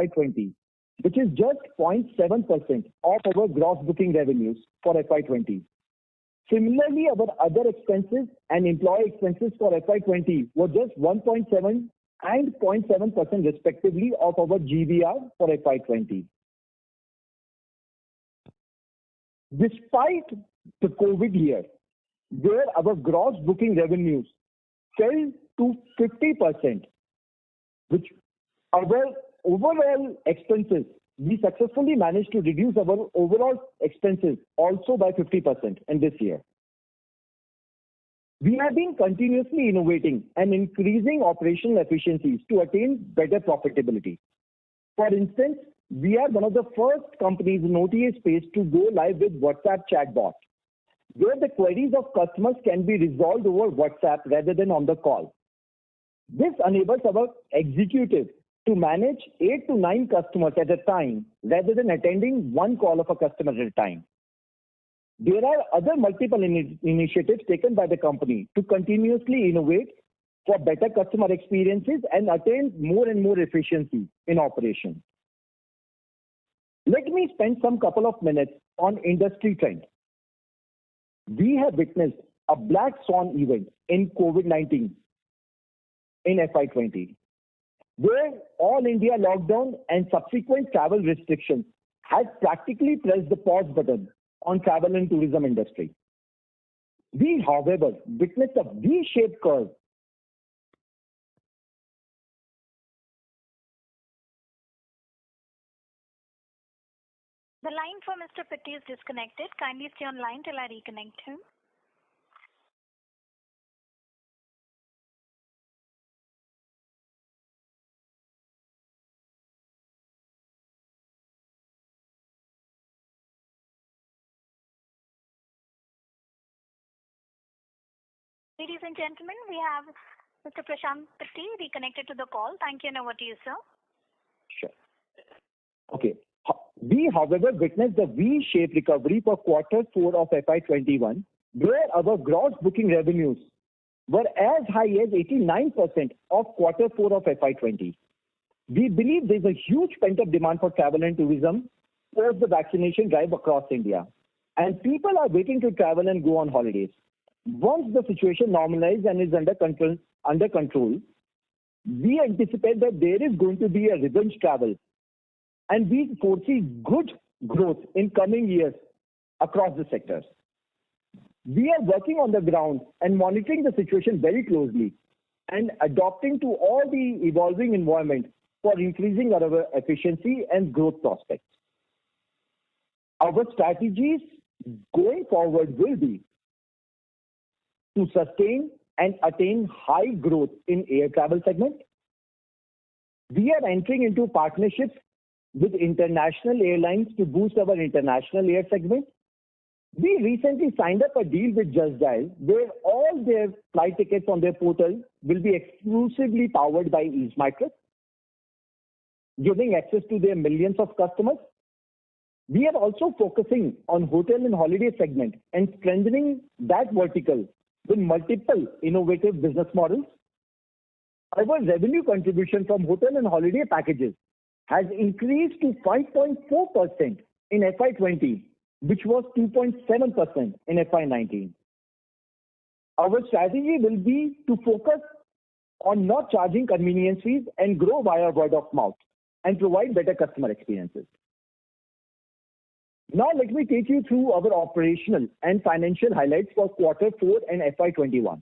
FY20, which is just 0.7% of our gross booking revenues for FY20. Similarly, our other expenses and employee expenses for FY20 were just 1.7 and 0.7% respectively of our GBR for FY20. Despite the COVID year, where our gross booking revenues fell to 50%, which our overall expenses, we successfully managed to reduce our overall expenses also by 50% in this year. We have been continuously innovating and increasing operational efficiencies to attain better profitability. For instance, we are one of the first companies in OTA space to go live with WhatsApp chatbot, where the queries of customers can be resolved over WhatsApp rather than on the call. This enables our executives to manage 8 to 9 customers at a time rather than attending one call of a customer at a time. There are other multiple initiatives taken by the company to continuously innovate for better customer experiences and attain more and more efficiency in operation. Let me spend some couple of minutes on industry trend. We have witnessed a black swan event in COVID-19 in FY20, where all India lockdown and subsequent travel restrictions had practically pressed the pause button on travel and tourism industry. We, however, witnessed a V-shaped curve. The line for Mr. Pitti is disconnected. Kindly stay on line till I reconnect him. Ladies and gentlemen, we have Mr. Prashant Pitti reconnected to the call. Thank you, and over to you, sir. Sure. Okay. We, however, witnessed the V-shaped recovery for Q4 of FY21, where our gross booking revenues were as high as 89% of Q4 of FY20. We believe there is a huge pent-up demand for travel and tourism post the vaccination drive across India, and people are waiting to travel and go on holidays. Once the situation normalizes and is under control, we anticipate that there is going to be a revenge travel, and we foresee good growth in coming years across the sectors. We are working on the ground and monitoring the situation very closely and adapting to all the evolving environment for increasing our efficiency and growth prospects. Our strategies going forward will be to sustain and attain high growth in air travel segment. We are entering into partnerships with international airlines to boost our international air segment. We recently signed up a deal with Just Dial, where all their flight tickets on their portal will be exclusively powered by EaseMyTrip, giving access to their millions of customers. We are also focusing on hotel and holiday segment and strengthening that vertical with multiple innovative business models. Our revenue contribution from hotel and holiday packages has increased to 5.4% in FY20, which was 2.7% in FY19. Our strategy will be to focus on not charging convenience fees and grow via word of mouth and provide better customer experiences. Now let me take you through our operational and financial highlights for Q4 and FY21.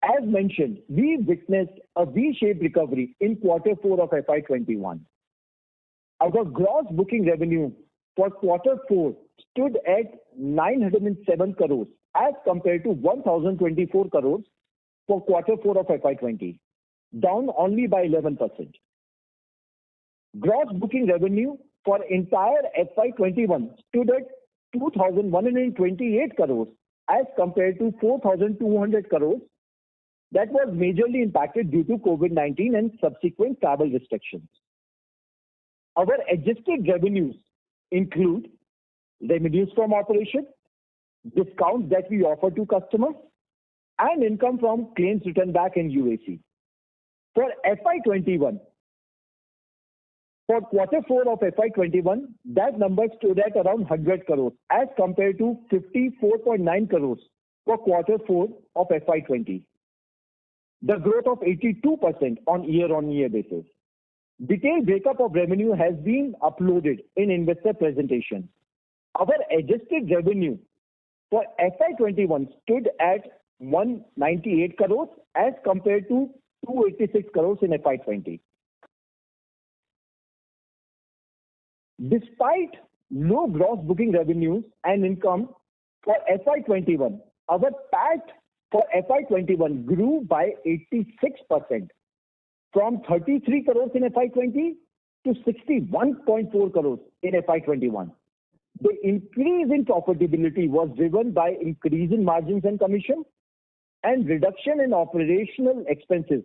As mentioned, we witnessed a V-shaped recovery in Q4 of FY21. Our gross booking revenue for Q4 stood at 907 crores as compared to 1,024 crores for Q4 of FY20, down only by 11%. Gross booking revenue for entire FY21 stood at 2,128 crores as compared to 4,200 crores. That was majorly impacted due to COVID-19 and subsequent travel restrictions. Our adjusted revenues include revenues from operation, discounts that we offer to customers, and income from claims returned back in UAC. For FY21, For quarter 4 of FY21, that number stood at around 100 crores as compared to 54.9 crores for quarter 4 of FY20. The growth of 82% on year-on-year basis. Detailed breakup of revenue has been uploaded in investor presentation. Our adjusted revenue for FY21 stood at 198 crores as compared to 286 crores in FY20. Despite low gross booking revenues and income for FY21, our PAT for FY21 grew by 86% from 33 crores in FY20 to 61.4 crores in FY21. The increase in profitability was driven by increase in margins and commission and reduction in operational expenses,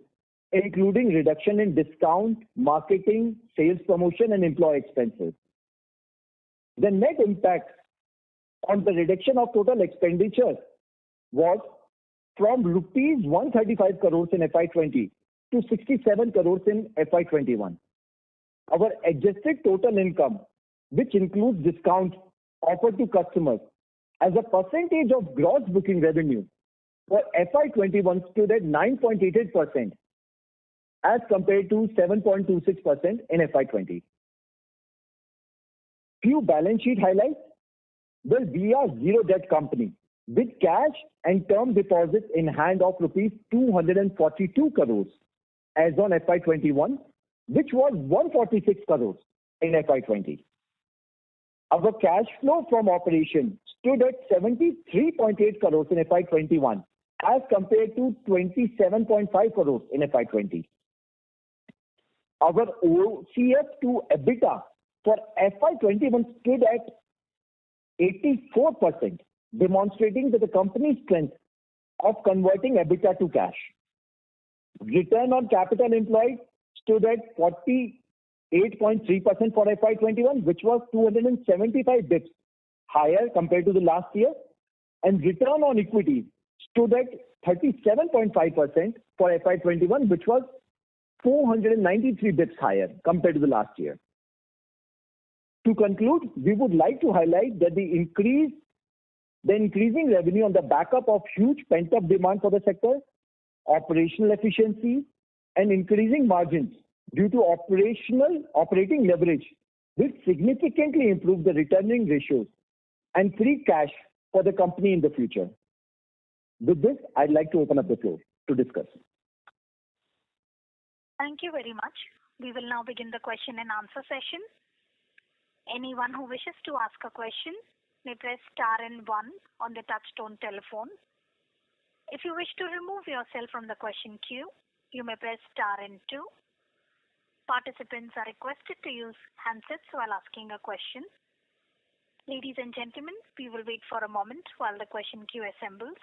including reduction in discount, marketing, sales promotion, and employee expenses. The net impact on the reduction of total expenditure was from rupees 135 crores in FY20 to 67 crores in FY21. Our adjusted total income, which includes discount offered to customers as a percentage of gross booking revenue for FY21 stood at 9.88% as compared to 7.26% in FY20. Few balance sheet highlights. Well, we are zero debt company with cash and term deposits in hand of rupees 242 crores as on FY21, which was 146 crores in FY20. Our cash flow from operation stood at 73.8 crores in FY21 as compared to 27.5 crores in FY20. Our OCF to EBITDA for FY21 stood at 84%, demonstrating that the company's strength of converting EBITDA to cash. Return on capital employed stood at 48.3% for FY21, which was 275 bps higher compared to the last year, and return on equity stood at 37.5% for FY21, which was 493 bps higher compared to the last year. To conclude, we would like to highlight that the increasing revenue on the backup of huge pent-up demand for the sector, operational efficiency, and increasing margins due to operating leverage will significantly improve the returning ratios and free cash for the company in the future. With this, I'd like to open up the floor to discuss. Thank you very much. We will now begin the question and answer session. Anyone who wishes to ask a question may press star and 1 on the touchtone telephone. If you wish to remove yourself from the question queue, you may press star and 2. Participants are requested to use handsets while asking a question. Ladies and gentlemen, we will wait for a moment while the question queue assembles.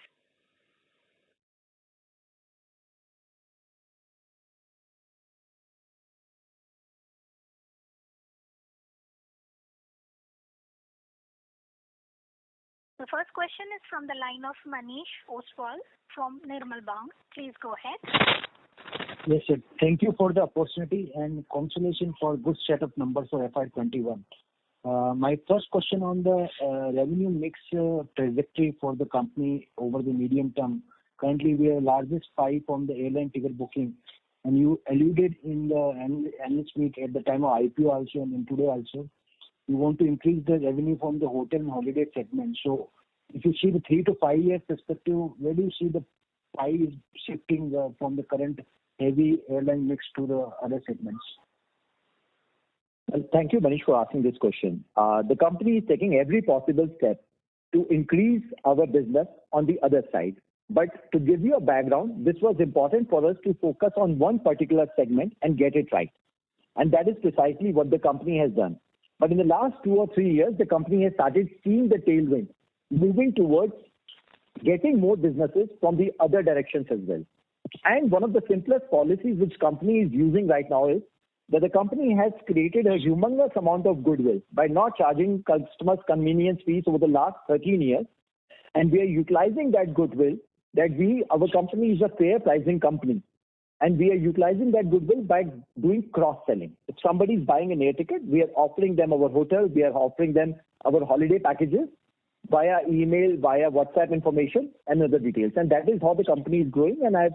The first question is from the line of Manish Ostwal from Nirmal Bang. Please go ahead. Yes, sir. Thank you for the opportunity and congratulations for good set of numbers for FY21. My first question on the revenue mix trajectory for the company over the medium term. Currently, we are largest pie from the airline ticket booking, and you alluded in the analyst meet at the time of IPO also and in today also. You want to increase the revenue from the hotel and holiday segment. So, if you see the 3 to 5 year perspective, where do you see the pie is shifting from the current heavy airline mix to the other segments? Well, thank you, Manish, for asking this question. The company is taking every possible step to increase our business on the other side. But to give you a background, this was important for us to focus on one particular segment and get it right. And that is precisely what the company has done. But in the last 2 or 3 years, the company has started seeing the tailwind, moving towards getting more businesses from the other directions as well. And one of the simplest policies which company is using right now is that the company has created a humongous amount of goodwill by not charging customers convenience fees over the last 13 years. And we are utilizing that goodwill that our company is a fair pricing company. And we are utilizing that goodwill by doing cross-selling. If somebody is buying an air ticket, we are offering them our hotel, we are offering them our holiday packages via email, via WhatsApp information and other details. And that is how the company is growing. And I've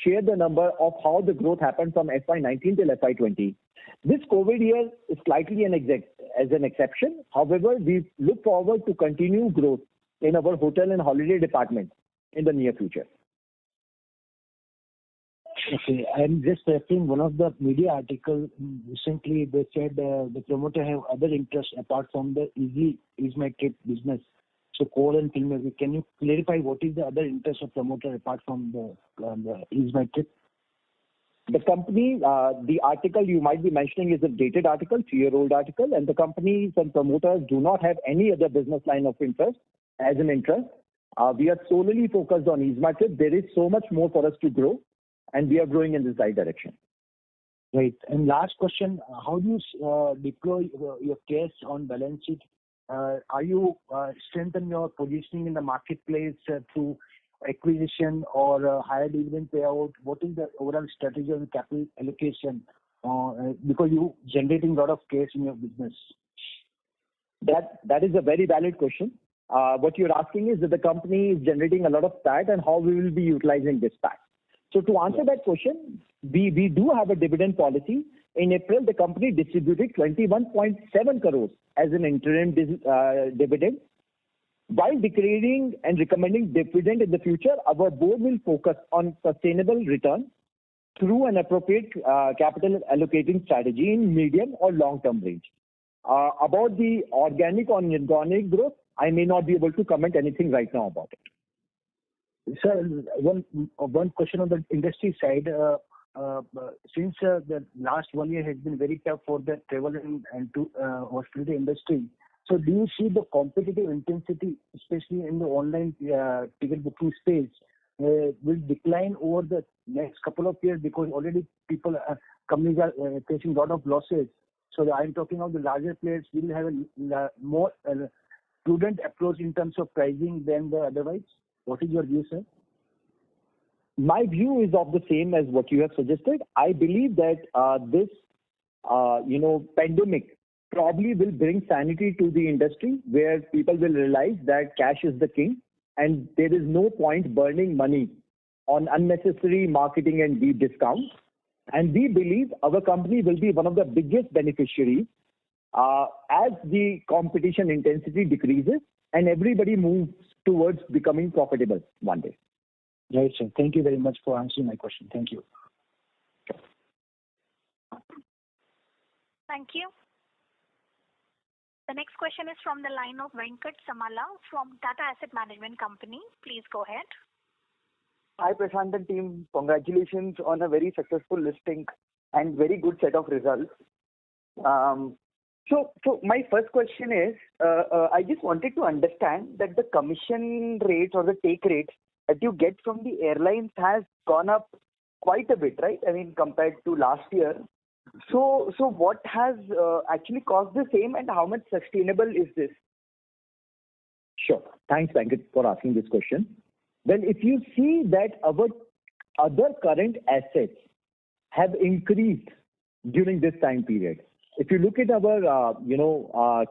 shared the number of how the growth happened from FY19 till FY20. This COVID year is slightly as an exception. However, we look forward to continue growth in our hotel and holiday department in the near future. Okay, I'm just referring one of the media article recently. They said the promoter have other interests apart from the Ease My Trip business. So core and filmmaking. Can you clarify what is the other interest of promoter apart from the Ease My Trip? The company, the article you might be mentioning is a dated article, 3-year-old article, and the companies and promoters do not have any other business line of interest as an interest. We are solely focused on Ease My Trip. There is so much more for us to grow, and we are growing in this right direction. Right. And last question, how do you deploy your cash on balance sheet? Are you strengthen your positioning in the marketplace through acquisition or higher dividend payout? What is the overall strategy on capital allocation? Because you generating a lot of cash in your business. That is a very valid question. What you're asking is that the company is generating a lot of PAT and how we will be utilizing this PAT. So to answer that question, we do have a dividend policy. In April, the company distributed 21.7 crores as an interim dividend. While declaring and recommending dividend in the future, our board will focus on sustainable return through an appropriate capital allocating strategy in medium or long-term range. About the organic or inorganic growth, I may not be able to comment anything right now about it. Sir, one question on the industry side. Since the last 1 year has been very tough for the travel and hospitality industry, so do you see the competitive intensity, especially in the online ticket booking space, will decline over the next couple of years because already companies are facing a lot of losses? So I'm talking of the larger players will have a more prudent approach in terms of pricing than the otherwise. What is your view, sir? My view is of the same as what you have suggested. I believe that this, pandemic probably will bring sanity to the industry where people will realize that cash is the king and there is no point burning money on unnecessary marketing and deep discounts. And we believe our company will be one of the biggest beneficiaries as the competition intensity decreases and everybody moves towards becoming profitable one day. Right, sir. Thank you very much for answering my question. Thank you. Thank you. The next question is from the line of Venkat Samala from Tata Asset Management Company. Please go ahead. Hi, Prashant and team. Congratulations on a very successful listing and very good set of results. So my first question is, I just wanted to understand that the commission rates or the take rates that you get from the airlines has gone up quite a bit, right? I mean, compared to last year. So what has actually caused the same and how much sustainable is this? Sure. Thanks, Venkat, for asking this question. Well, if you see that our other current assets have increased during this time period. If you look at our,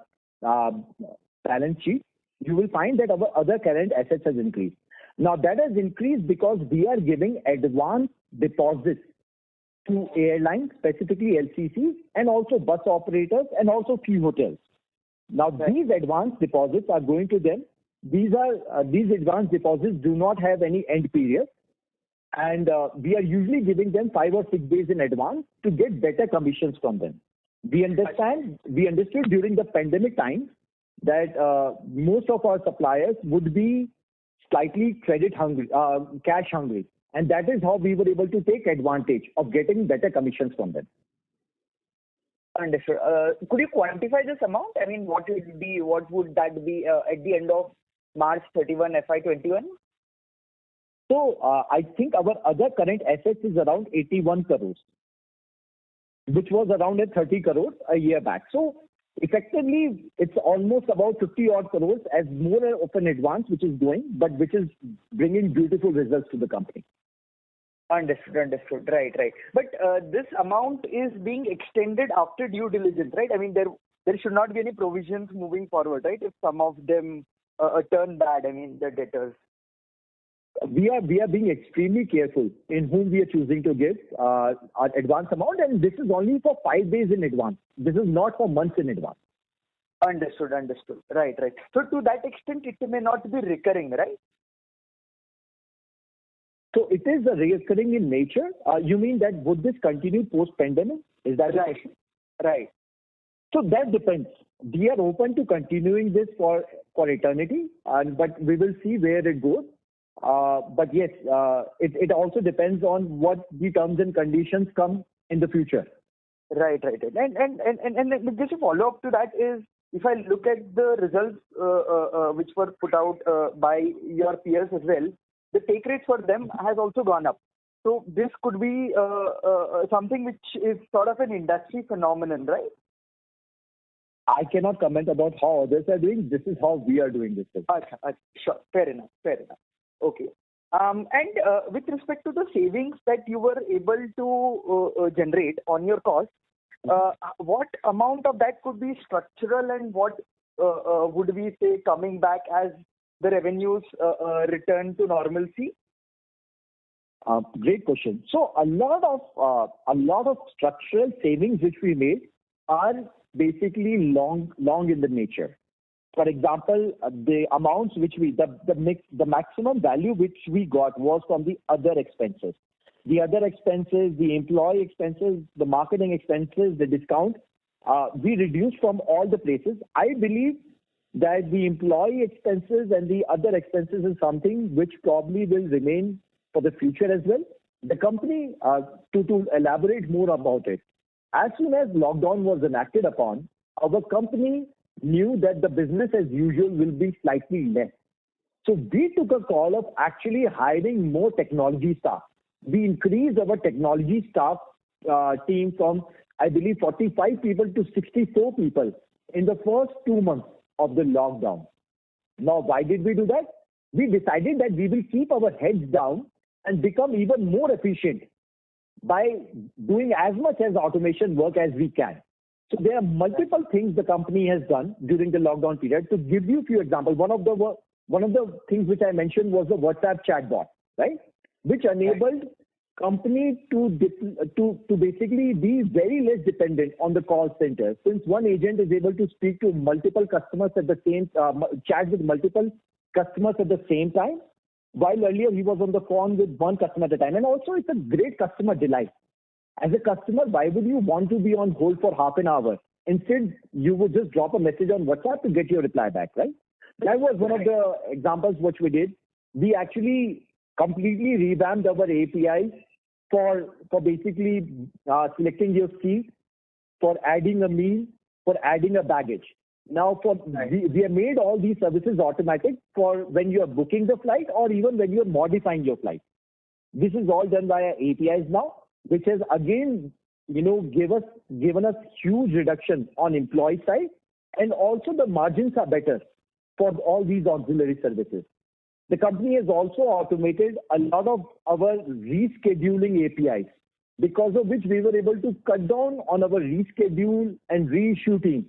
balance sheet, you will find that our other current assets has increased. Now that has increased because we are giving advance deposits to airlines, specifically LCCs, and also bus operators, and also few hotels. Now these advance deposits are going to them. These advance deposits do not have any end period, and we are usually giving them 5 or 6 days in advance to get better commissions from them. We understood during the pandemic time that most of our suppliers would be slightly credit hungry, cash hungry, and that is how we were able to take advantage of getting better commissions from them. Understood. Could you quantify this amount? I mean, what would that be at the end of March 31, FY21? So I think our other current assets is around 81 crores, which was around 30 crores a year back. So effectively, it's almost about 50 odd crores as more of an advance which is going, but which is bringing beautiful results to the company. Understood. Right. But this amount is being extended after due diligence, right? I mean, there should not be any provisions moving forward, right? If some of them turn bad, I mean, the debtors. We are being extremely careful in whom we are choosing to give our advance amount, and this is only for 5 days in advance. This is not for months in advance. Understood. Right. So to that extent, it may not be recurring, right? So it is a recurring in nature. You mean that would this continue post-pandemic? Is that the question? Right. So that depends. We are open to continuing this for eternity, but we will see where it goes. But yes, it also depends on what the terms and conditions come in the future. Right. And just a follow up to that is, if I look at the results which were put out by your peers as well, the take rates for them has also gone up. So this could be something which is sort of an industry phenomenon, right? I cannot comment about how others are doing. This is how we are doing this. Sure. Fair enough. Okay. And with respect to the savings that you were able to generate on your cost, what amount of that could be structural and what would we say coming back as the revenues return to normalcy? Great question. So a lot of structural savings which we made are basically long in the nature. For example, the amounts which the maximum value which we got was from the other expenses. The other expenses, the employee expenses, the marketing expenses, the discount, we reduced from all the places. I believe that the employee expenses and the other expenses is something which probably will remain for the future as well. The company, to elaborate more about it, as soon as lockdown was enacted upon, our company knew that the business as usual will be slightly less. So we took a call of actually hiring more technology staff. We increased our technology staff team from, I believe, 45 people to 64 people in the first 2 months of the lockdown. Now, why did we do that? We decided that we will keep our heads down and become even more efficient by doing as much as automation work as we can. So there are multiple things the company has done during the lockdown period. To give you a few examples, one of the things which I mentioned was the WhatsApp chatbot, right? Which enabled company to basically be very less dependent on the call center. Since one agent is able to speak to multiple customers at the same chat with multiple customers at the same time, while earlier he was on the phone with one customer at a time. And also it's a great customer delight. As a customer, why would you want to be on hold for half an hour? Instead, you would just drop a message on WhatsApp to get your reply back, right? That was one of the examples which we did. We actually completely revamped our APIs for basically selecting your seat, for adding a meal, for adding a baggage. Now, we have made all these services automatic for when you are booking the flight or even when you are modifying your flight. This is all done via APIs now, which has again, given us huge reduction on employee side, and also the margins are better for all these auxiliary services. The company has also automated a lot of our rescheduling APIs, because of which we were able to cut down on our reschedule and reissue teams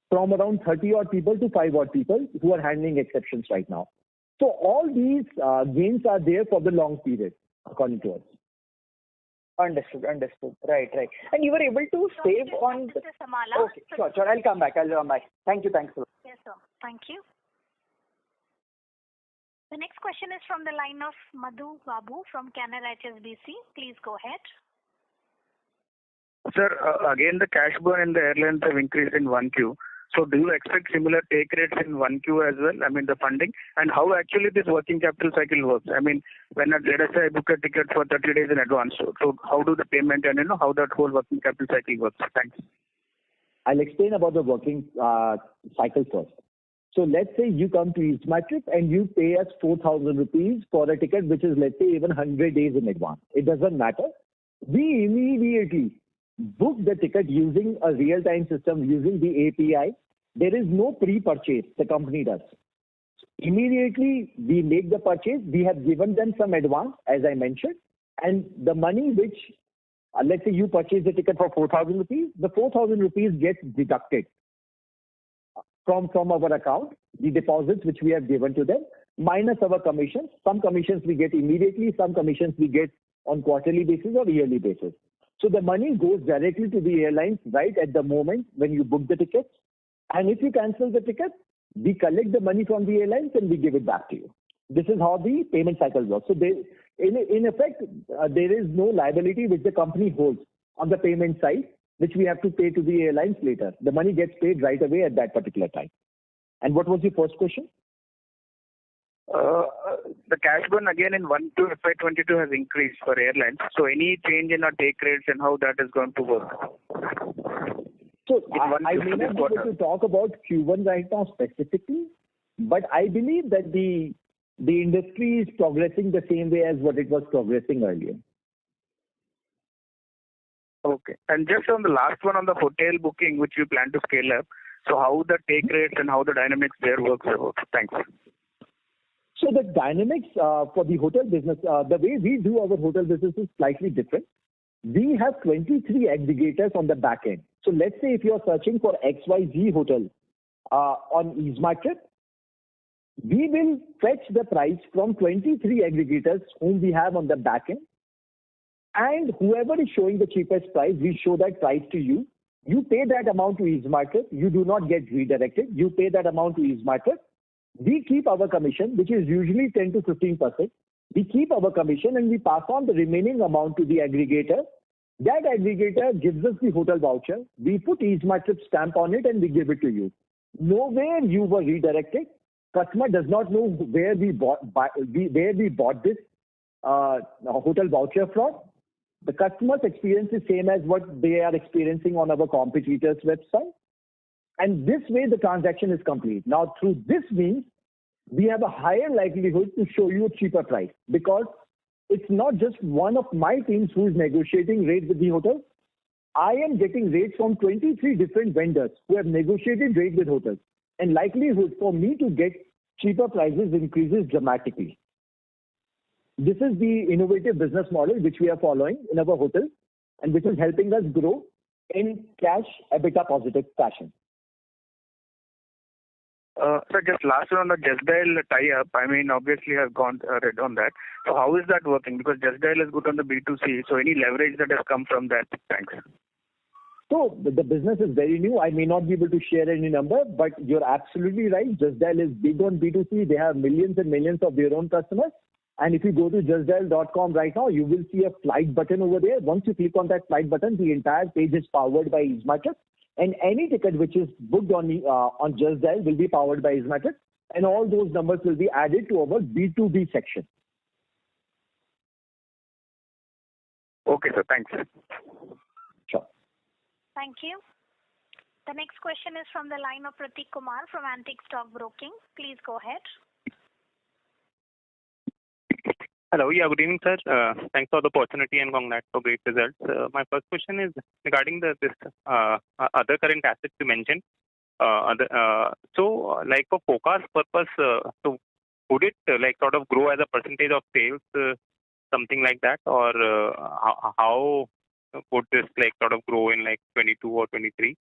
from around 30 odd people to 5 odd people who are handling exceptions right now. So all these gains are there for the long period, according to us. Understood. Right. And you were able to save on... Mr. Samala. Okay, sure. I'll come back. Thanks a lot. Yes, sir. Thank you. The next question is from the line of Madhu Babu from Canara HSBC. Please go ahead. Sir, again, the cash burn in the airlines have increased in 1Q. So do you expect similar take rates in 1Q as well? I mean, the funding, and how actually this working capital cycle works? I mean, when let us say I book a ticket for 30 days in advance, so how do the payment and how that whole working capital cycle works? Thanks. I'll explain about the working cycle first. So let's say you come to EaseMyTrip and you pay us 4,000 rupees for a ticket, which is, let's say, even 100 days in advance. It doesn't matter. We immediately book the ticket using a real-time system, using the API. There is no pre-purchase the company does. Immediately, we make the purchase. We have given them some advance, as I mentioned. And the money which, let's say you purchase the ticket for 4,000 rupees, the 4,000 rupees gets deducted from our account, the deposits which we have given to them, minus our commissions. Some commissions we get immediately, some commissions we get on quarterly basis or yearly basis. So the money goes directly to the airlines right at the moment when you book the tickets. And if you cancel the ticket, we collect the money from the airlines and we give it back to you. This is how the payment cycle works. So in effect, there is no liability which the company holds on the payment side, which we have to pay to the airlines later. The money gets paid right away at that particular time. And what was your first question? The cash burn again in 1 to FY22 has increased for airlines. So any change in our take rates and how that is going to work? So I may not be able to talk about Q1 right now specifically, but I believe that the industry is progressing the same way as what it was progressing earlier. Okay. And just on the last one on the hotel booking, which you plan to scale up, so how the take rates and how the dynamics there works out? Thanks. So the dynamics for the hotel business, the way we do our hotel business is slightly different. We have 23 aggregators on the back end. So let's say if you're searching for XYZ hotel on EaseMyTrip, we will fetch the price from 23 aggregators whom we have on the back end. And whoever is showing the cheapest price, we show that price to you. You pay that amount to EaseMyTrip. You do not get redirected. You pay that amount to EaseMyTrip. We keep our commission, which is usually 10 to 15%. We keep our commission and we pass on the remaining amount to the aggregator. That aggregator gives us the hotel voucher. We put EaseMyTrip stamp on it and we give it to you. Nowhere you were redirected. Customer does not know where we bought this hotel voucher from. The customer's experience is same as what they are experiencing on our competitors' website. And this way the transaction is complete. Now through this means, we have a higher likelihood to show you a cheaper price because it's not just one of my teams who is negotiating rates with the hotel. I am getting rates from 23 different vendors who have negotiated rates with hotels. And likelihood for me to get cheaper prices increases dramatically. This is the innovative business model which we are following in our hotels and which is helping us grow in cash EBITDA positive fashion. So just last one on the Just Dial tie-up. I mean, obviously I've read on that. So how is that working? Because Just Dial is good on the B2C. So any leverage that has come from that? Thanks. So the business is very new. I may not be able to share any number, but you're absolutely right. Just Dial is big on B2C. They have millions and millions of their own customers. And if you go to justdial.com right now, you will see a flight button over there. Once you click on that flight button, the entire page is powered by EaseMyTrip. And any ticket which is booked on Just Dial will be powered by EaseMyTrip. And all those numbers will be added to our B2B section. Okay, sir. Thanks. Sure. Thank you. The next question is from the line of Prateek Kumar from Antique Stock Broking. Please go ahead. Hello. Yeah, good evening, sir. Thanks for the opportunity and congrats for great results. My first question is regarding this other current assets you mentioned. So, like for forecast purpose, so would it like sort of grow as a percentage of sales, something like that, or how would this like sort of grow in like 22 or 23?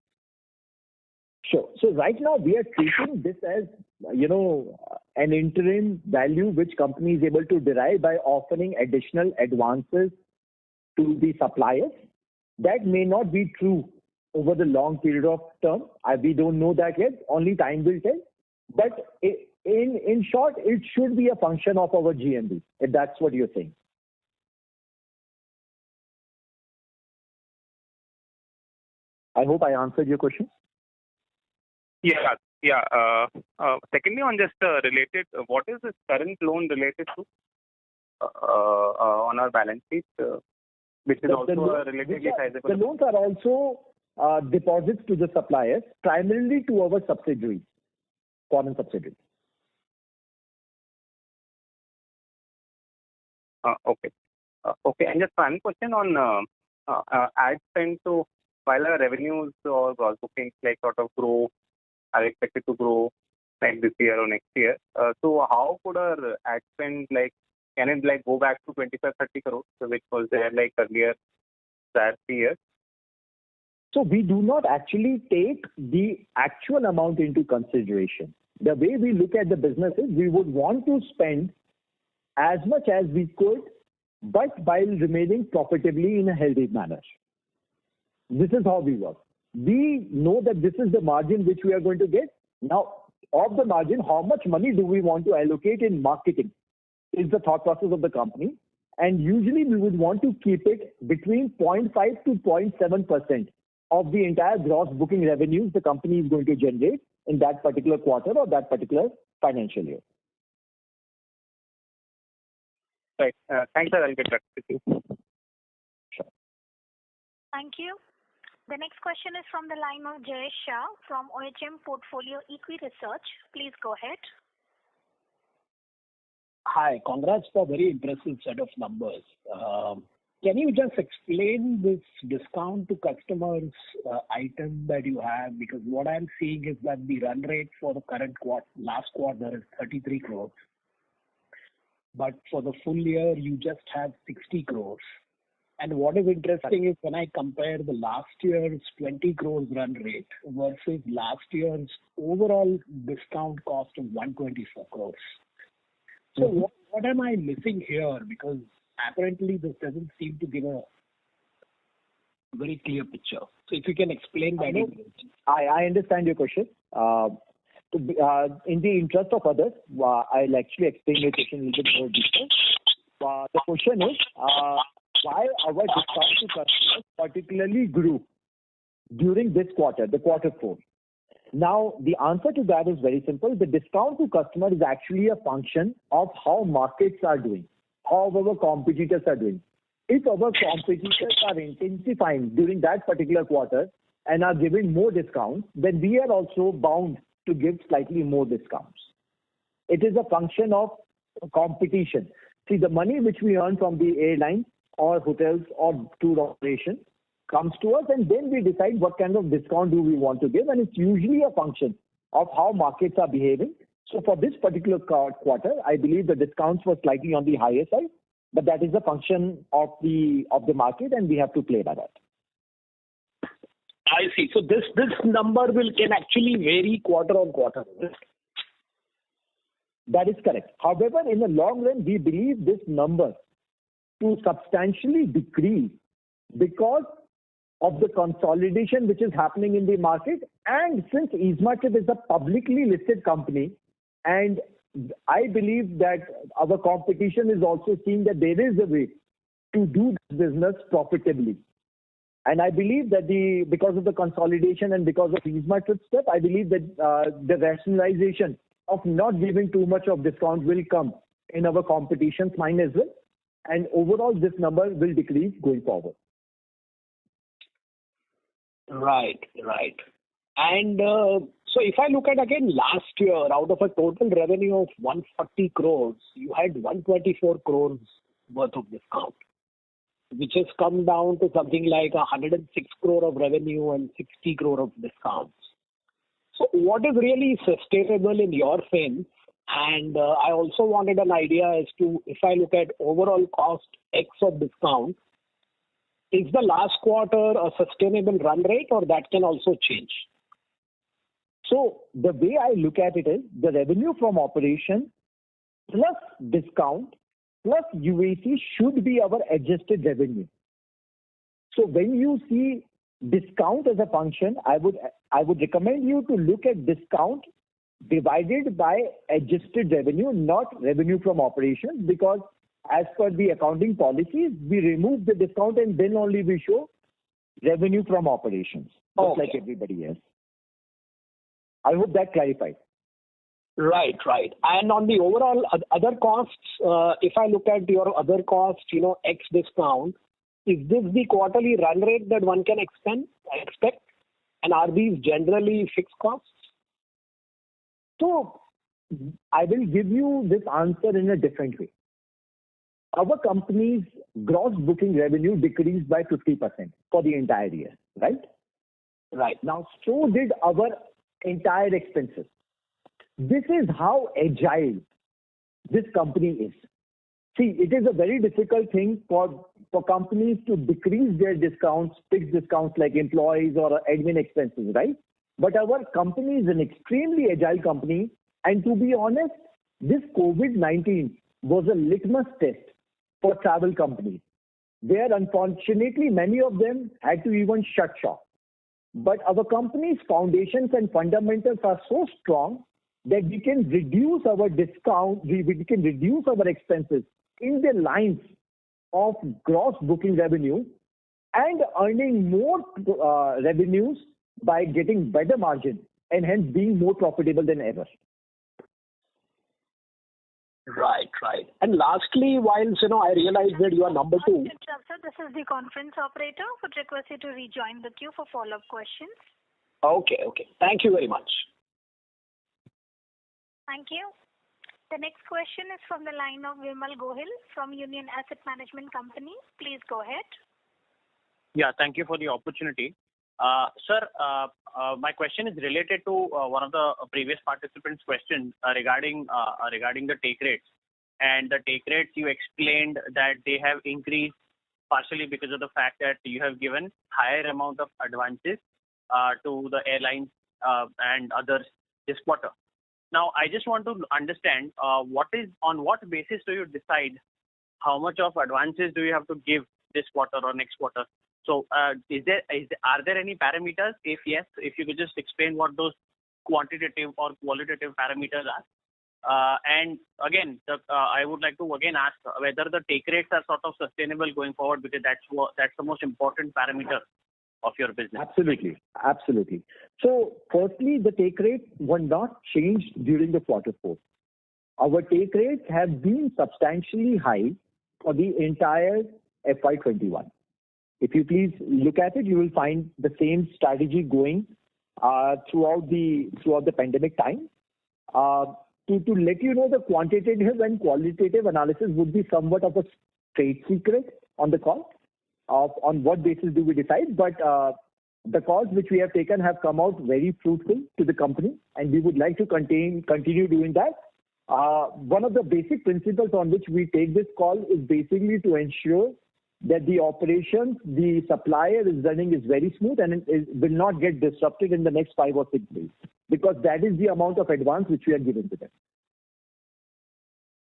Sure. So right now we are treating this as, an interim value which company is able to derive by offering additional advances to the suppliers. That may not be true over the long period of term. We don't know that yet. Only time will tell. But in short, it should be a function of our GMV, if that's what you're saying. I hope I answered your question. Yeah. Secondly, on just related, what is this current loan related to on our balance sheet, which is also a relatively sizable? The loans are also deposits to the suppliers, primarily to our subsidiaries, foreign subsidiaries. Okay. And just one question on ad spend. So while our revenues or gross bookings like sort of are expected to grow like this year or next year. So how could our ad spend like can it like go back to 25-30 crores, which was there like earlier that year? So we do not actually take the actual amount into consideration. The way we look at the business is we would want to spend as much as we could, but while remaining profitably in a healthy manner. This is how we work. We know that this is the margin which we are going to get. Now, of the margin, how much money do we want to allocate in marketing is the thought process of the company. And usually we would want to keep it between 0.5 to 0.7% of the entire gross booking revenues the company is going to generate in that particular quarter or that particular financial year. Right. Thanks, sir. I'll get back with you. Sure. Thank you. The next question is from the line of Jayesh Shah from OHM Portfolio Equi Research. Please go ahead. Hi, congrats for a very impressive set of numbers. Can you just explain this discount to customers item that you have? Because what I'm seeing is that the run rate for the current last quarter is 33 crores. But for the full year, you just have 60 crores. And what is interesting is when I compare the last year's 20 crores run rate versus last year's overall discount cost of 124 crores. So what am I missing here? Because apparently this doesn't seem to give a very clear picture. So if you can explain that. I understand your question. In the interest of others, I'll actually explain your question a little bit more detail. The question is, why our discount to customers particularly grew during this quarter, the quarter 4. Now, the answer to that is very simple. The discount to customer is actually a function of how markets are doing, how our competitors are doing. If our competitors are intensifying during that particular quarter and are giving more discounts, then we are also bound to give slightly more discounts. It is a function of competition. See, the money which we earn from the airlines or hotels or tour operation comes to us, and then we decide what kind of discount do we want to give, and it's usually a function of how markets are behaving. So for this particular quarter, I believe the discounts were slightly on the higher side, but that is a function of the market, and we have to play by that. I see. So this number can actually vary quarter on quarter. That is correct. However, in the long run, we believe this number to substantially decrease because of the consolidation which is happening in the market, and since EaseMarket is a publicly listed company, and I believe that our competition is also seeing that there is a way to do this business profitably. And I believe that because of the consolidation and because of EaseMarket's step, I believe that the rationalization of not giving too much of discount will come in our competition's mind as well. And overall, this number will decrease going forward. Right. And so if I look at again last year, out of a total revenue of 140 crores, you had 124 crores worth of discount, which has come down to something like 106 crore of revenue and 60 crore of discounts. So what is really sustainable in your sense? And I also wanted an idea as to, if I look at overall cost X of discount, is the last quarter a sustainable run rate, or that can also change? So the way I look at it is the revenue from operation plus discount plus UAC should be our adjusted revenue. So when you see discount as a function, I would recommend you to look at discount divided by adjusted revenue, not revenue from operations, because as per the accounting policies, we remove the discount and then only we show revenue from operations, just like everybody else. I hope that clarifies. Right. And on the overall other costs, if I look at your other costs, X discount, is this the quarterly run rate that one can expect? And are these generally fixed costs? So I will give you this answer in a different way. Our company's gross booking revenue decreased by 50% for the entire year, right? Right. Now, so did our entire expenses. This is how agile this company is. See, it is a very difficult thing for companies to decrease their discounts, fixed discounts like employees or admin expenses, right? But our company is an extremely agile company. And to be honest, this COVID-19 was a litmus test for travel companies, where unfortunately many of them had to even shut shop. But our company's foundations and fundamentals are so strong that we can reduce our discount, we can reduce our expenses in the lines of gross booking revenue and earning more revenues by getting better margin and hence being more profitable than ever. Right. And lastly, whilst I realize that you are number two. Sir, this is the conference operator. Would request you to rejoin the queue for follow-up questions. Okay. Thank you very much. Thank you. The next question is from the line of Vimal Gohil from Union Asset Management Company. Please go ahead. Yeah, thank you for the opportunity. Sir, my question is related to one of the previous participants' questions regarding the take rates. And the take rates, you explained that they have increased partially because of the fact that you have given higher amount of advances to the airlines and others this quarter. Now, I just want to understand on what basis do you decide how much of advances do you have to give this quarter or next quarter? So, are there any parameters? If yes, if you could just explain what those quantitative or qualitative parameters are. And again, I would like to again ask whether the take rates are sort of sustainable going forward, because that's the most important parameter of your business. Absolutely. So, firstly, the take rates were not changed during the quarter four. Our take rates have been substantially high for the entire FY21. If you please look at it, you will find the same strategy going throughout the pandemic time. To let you know, the quantitative and qualitative analysis would be somewhat of a trade secret on the call on what basis do we decide. But the calls which we have taken have come out very fruitful to the company, and we would like to continue doing that. One of the basic principles on which we take this call is basically to ensure that the operations the supplier is running is very smooth and it will not get disrupted in the next 5 or 6 days, because that is the amount of advance which we are giving to them.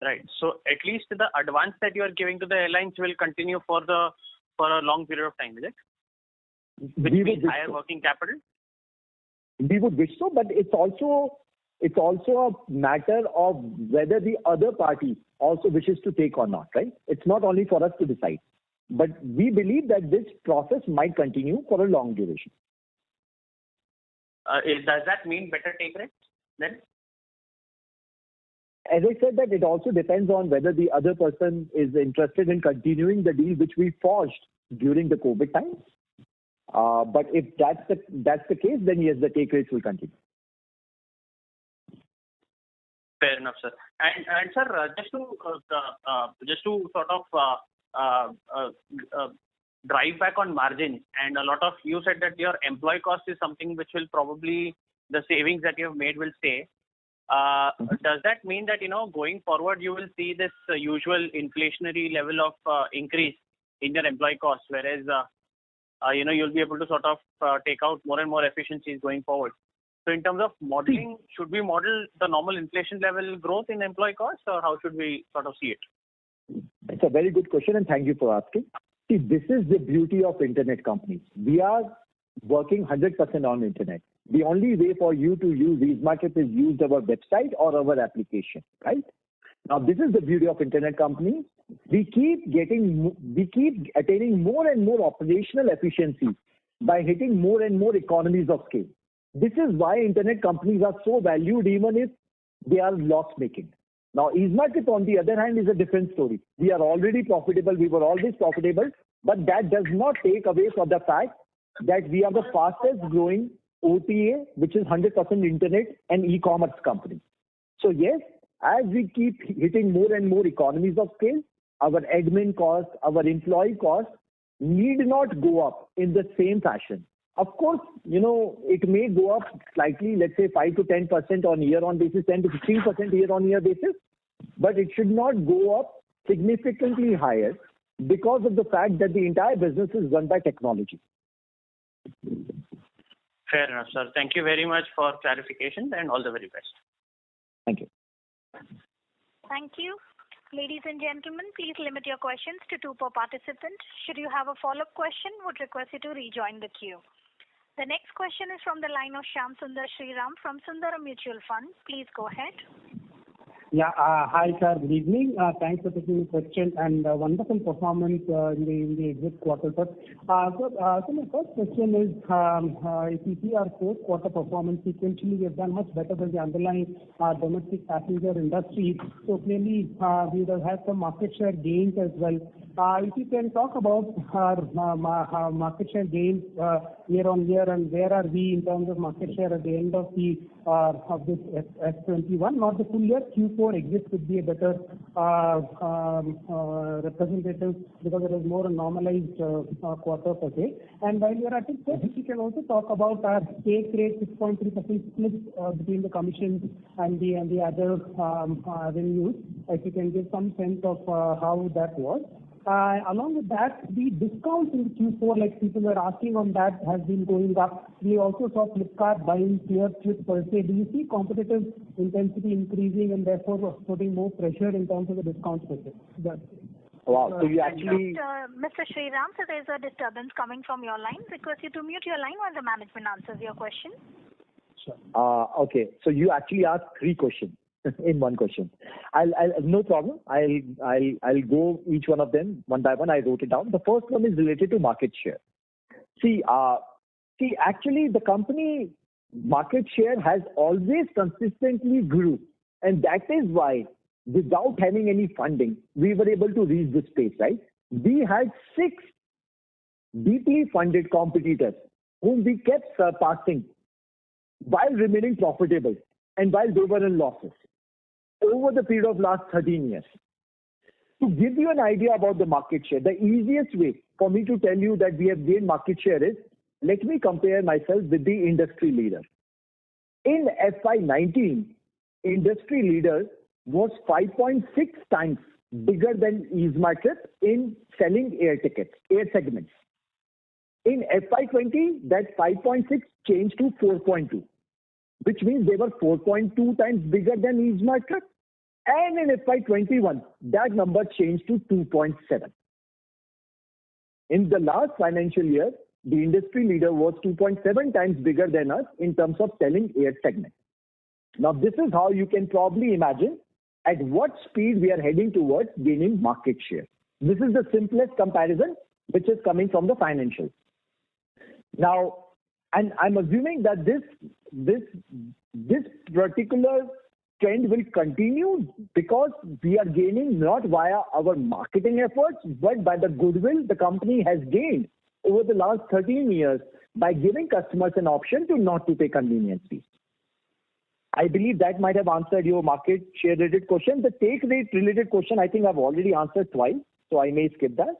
Right. So at least the advance that you are giving to the airlines will continue for a long period of time, is it? Which means higher working capital? We would wish so, but it's also a matter of whether the other party also wishes to take or not, right? It's not only for us to decide. But we believe that this process might continue for a long duration. Does that mean better take rates then? As I said, that it also depends on whether the other person is interested in continuing the deal which we forged during the COVID times. But if that's the case, then yes, the take rates will continue. Fair enough, sir. And sir, just to sort of drive back on margins, and a lot of you said that your employee cost is something which will probably, the savings that you have made will stay. Does that mean that going forward you will see this usual inflationary level of increase in your employee costs, whereas you'll be able to sort of take out more and more efficiencies going forward? So in terms of modeling, should we model the normal inflation level growth in employee costs, or how should we sort of see it? It's a very good question, and thank you for asking. See, this is the beauty of internet companies. We are working 100% on internet. The only way for you to use EaseMarket is use our website or our application, right? Now, this is the beauty of internet companies. We keep attaining more and more operational efficiency by hitting more and more economies of scale. This is why internet companies are so valued, even if they are loss-making. Now, EaseMarket, on the other hand, is a different story. We are already profitable. We were always profitable. But that does not take away from the fact that we are the fastest growing OTA, which is 100% internet and e-commerce company. So yes, as we keep hitting more and more economies of scale, our admin costs, our employee costs need not go up in the same fashion. Of course, it may go up slightly, let's say 5 to 10% on year-on basis, 10 to 15% year-on-year basis, but it should not go up significantly higher because of the fact that the entire business is run by technology. Fair enough, sir. Thank you very much for clarification and all the very best. Thank you. Thank you. Ladies and gentlemen, please limit your questions to 2 per participant. Should you have a follow-up question, would request you to rejoin the queue. The next question is from the line of Shyam Sundar Sriram from Sundaram Mutual Fund. Please go ahead. Yeah. Hi, sir. Good evening. Thanks for taking the question and wonderful performance in the exit quarter, sir. So my first question is, if you see our fourth quarter performance sequentially, we have done much better than the underlying domestic passenger industry. So clearly, we would have had some market share gains as well. If you can talk about our market share gains year on year, and where are we in terms of market share at the end of this F21, not the full year. Q4 exit could be a better representative because it is more a normalized quarter per se. And while you are at it, sir, if you can also talk about our take rate, 6.3% split between the commissions and the other revenues. If you can give some sense of how that was. Along with that, the discounts in Q4, like people were asking on that, has been going up. We also saw Flipkart buying ClearTrip per se. Do you see competitive intensity increasing and therefore putting more pressure in terms of the discounts per se? Wow. So you actually... Mr. Sriram, so there is a disturbance coming from your line. Request you to mute your line while the management answers your question. Sure. Okay. So you actually asked 3 questions in one question. I'll no problem. I'll go each one of them one by one. I wrote it down. The first one is related to market share. See, actually the company market share has always consistently grew, and that is why without having any funding, we were able to reach this space, right? We had 6 deeply funded competitors whom we kept surpassing while remaining profitable and while they were in losses over the period of last 13 years. To give you an idea about the market share, the easiest way for me to tell you that we have gained market share is, let me compare myself with the industry leader. In FY19, industry leader was 5.6 times bigger than EasyMyTrip in selling air tickets, air segments. In FY20, that 5.6 changed to 4.2. which means they were 4.2 times bigger than EasyMyTrip. And in FY21, that number changed to 2.7. In the last financial year, the industry leader was 2.7 times bigger than us in terms of selling air segment. Now, this is how you can probably imagine at what speed we are heading towards gaining market share. This is the simplest comparison which is coming from the financials. Now, and I'm assuming that this particular trend will continue because we are gaining not via our marketing efforts, but by the goodwill the company has gained over the last 13 years by giving customers an option to not to pay convenience fees. I believe that might have answered your market share related question. The take rate related question, I think I've already answered twice, so I may skip that.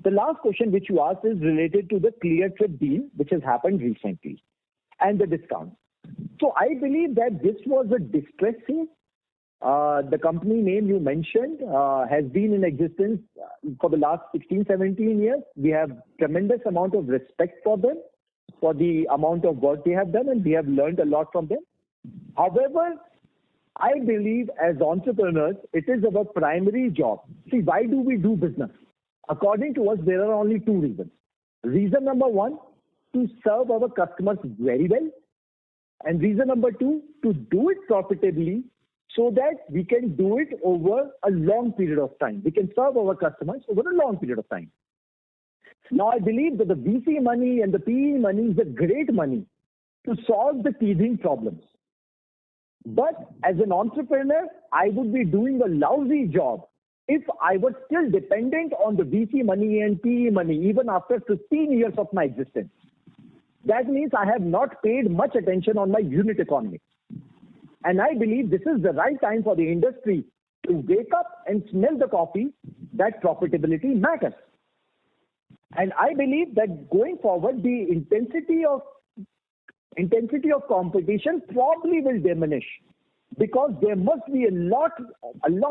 The last question which you asked is related to the ClearTrip deal, which has happened recently, and the discount. So I believe that this was a distress sale. The company name you mentioned has been in existence for the last 16, 17 years. We have tremendous amount of respect for them, for the amount of work they have done, and we have learned a lot from them. However, I believe as entrepreneurs, it is our primary job. See, why do we do business? According to us, there are only 2 reasons. Reason number 1, to serve our customers very well. And reason number 2, to do it profitably so that we can do it over a long period of time. We can serve our customers over a long period of time. Now, I believe that the VC money and the PE money is a great money to solve the teething problems. But as an entrepreneur, I would be doing a lousy job if I was still dependent on the VC money and PE money even after 15 years of my existence. That means I have not paid much attention on my unit economics. And I believe this is the right time for the industry to wake up and smell the coffee that profitability matters. And I believe that going forward, the intensity of competition probably will diminish because there must be a lot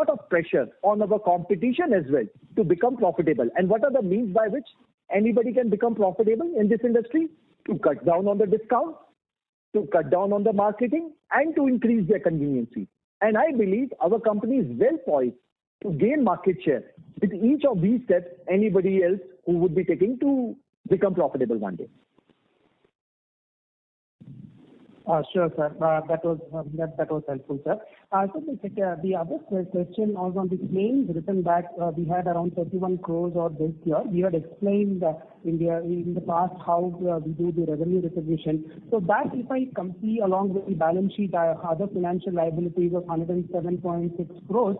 of pressure on our competition as well to become profitable. And what are the means by which anybody can become profitable in this industry? To cut down on the discount, to cut down on the marketing, and to increase their conveniency. And I believe our company is well poised to gain market share with each of these steps anybody else who would be taking to become profitable one day. Sure, sir. That was helpful, sir. So the other question was on the claims written back. We had around 31 crores or this year. We had explained in the past how we do the revenue recognition. So that if I see along with the balance sheet, other financial liabilities of 107.6 crores.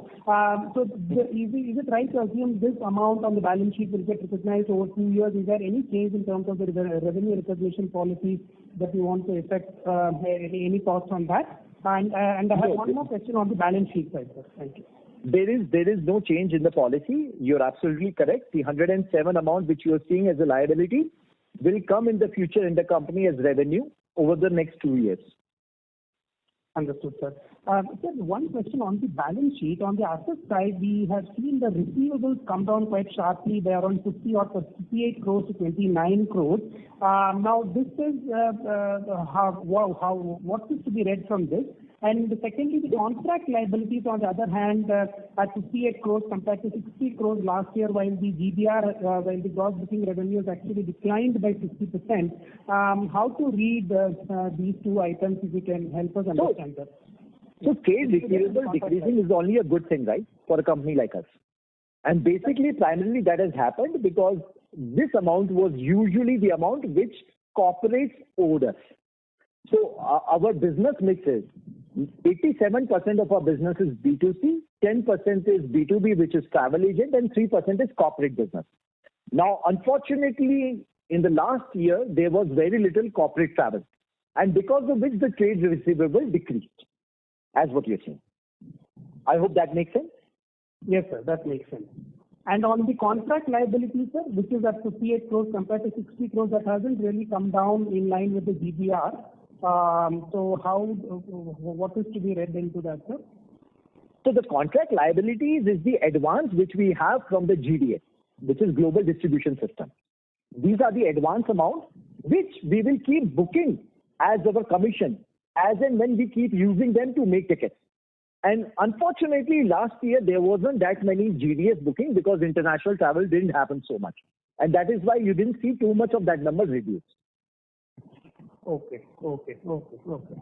So is it right to assume this amount on the balance sheet will get recognized over 2 years? Is there any change in terms of the revenue recognition policy that you want to effect? Any thoughts on that? And I have one more question on the balance sheet side, sir. Thank you. There is no change in the policy. You're absolutely correct. The 107 amount which you are seeing as a liability will come in the future in the company as revenue over the next 2 years. Understood, sir. Sir, one question on the balance sheet. On the asset side, we have seen the receivables come down quite sharply. They are around 58 crores to 29 crores. Now, this is what is to be read from this? And secondly, the contract liabilities, on the other hand, at 58 crores compared to 60 crores last year, while the GBR, while the gross booking revenues actually declined by 50%. How to read these two items, if you can help us understand that? So trade receivable decreasing is only a good thing, right, for a company like us. And basically, primarily that has happened because this amount was usually the amount which corporates owed us. So our business mix is 87% of our business is B2C, 10% is B2B, which is travel agent, and 3% is corporate business. Now, unfortunately, in the last year, there was very little corporate travel, and because of which the trade receivable decreased, as what you're saying. I hope that makes sense. Yes, sir, that makes sense. And on the contract liability, sir, which is at 58 crores compared to 60 crores, that hasn't really come down in line with the GBR. So what is to be read into that, sir? So the contract liabilities is the advance which we have from the GDS, which is Global Distribution System. These are the advance amount which we will keep booking as our commission, as and when we keep using them to make tickets. And unfortunately, last year there wasn't that many GDS booking because international travel didn't happen so much. And that is why you didn't see too much of that number reduced. Okay.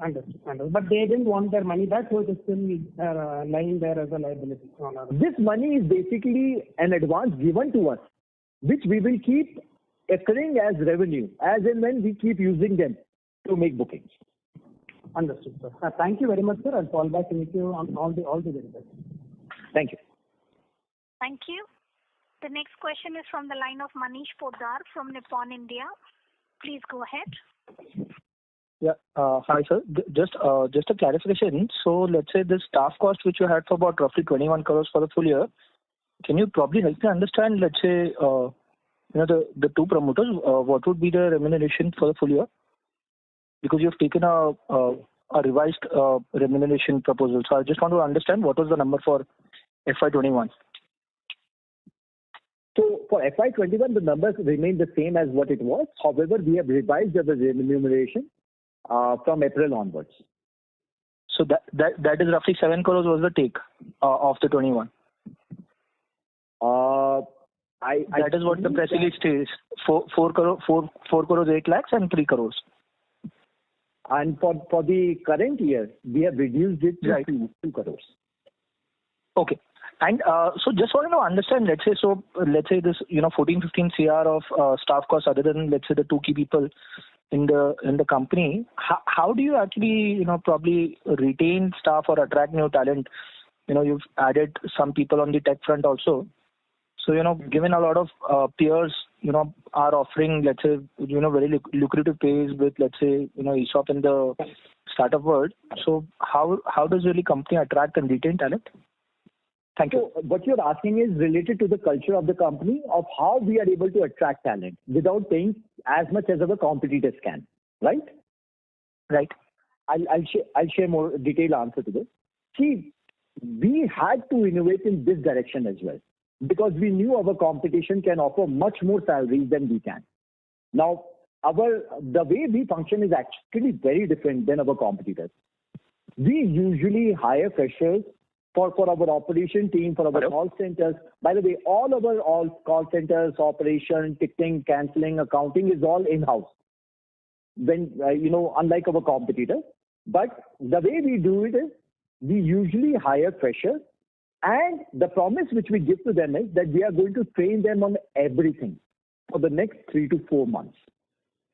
Understood. But they didn't want their money back, so it is still lying there as a liability. This money is basically an advance given to us, which we will keep accruing as revenue, as and when we keep using them to make bookings. Understood, sir. Thank you very much, sir. I'll fall back to you on all the very best. Thank you. Thank you. The next question is from the line of Manish Poddar from Nippon India. Please go ahead. Yeah. Hi, sir. Just a clarification. So let's say the staff cost which you had for about roughly 21 crores for the full year, can you probably help me understand, let's say, the two promoters, what would be the remuneration for the full year? Because you've taken a revised remuneration proposal. So I just want to understand what was the number for FY21. So for FY21, the numbers remain the same as what it was. However, we have revised the remuneration from April onwards. So that is roughly 7 crores was the take of the 21. That is what the press release says. 4 crores 8 lakhs and 3 crores. And for the current year, we have reduced it to 2 crores. Okay. And so just wanted to understand, let's say this, 14-15 CR of staff costs other than, let's say, the two key people in the company. How do you actually, probably retain staff or attract new talent? You've added some people on the tech front also. So, given a lot of peers, are offering, let's say, very lucrative pays with, let's say, ESOP in the startup world. So how does really company attract and retain talent? Thank you. So what you're asking is related to the culture of the company, of how we are able to attract talent without paying as much as our competitors can, right? Right. I'll share more detailed answer to this. See, we had to innovate in this direction as well because we knew our competition can offer much more salaries than we can. Now, the way we function is actually very different than our competitors. We usually hire freshers for our operation team, for our call centers. By the way, all call centers, operation, ticketing, cancelling, accounting is all in-house. When unlike our competitors. But the way we do it is we usually hire freshers, and the promise which we give to them is that we are going to train them on everything for the next 3 to 4 months.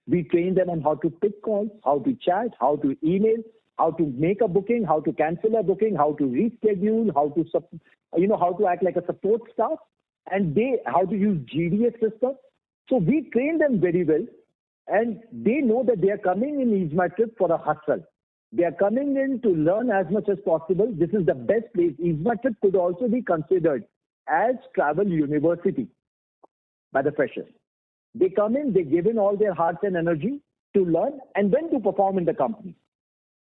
We train them on how to pick calls, how to chat, how to email, how to make a booking, how to cancel a booking, how to reschedule, how to act like a support staff, and how to use GDS system. So we train them very well, and they know that they are coming in EaseMyTrip for a hustle. They are coming in to learn as much as possible. This is the best place. EaseMyTrip could also be considered as travel university by the freshers. They come in, they give in all their hearts and energy to learn and then to perform in the company.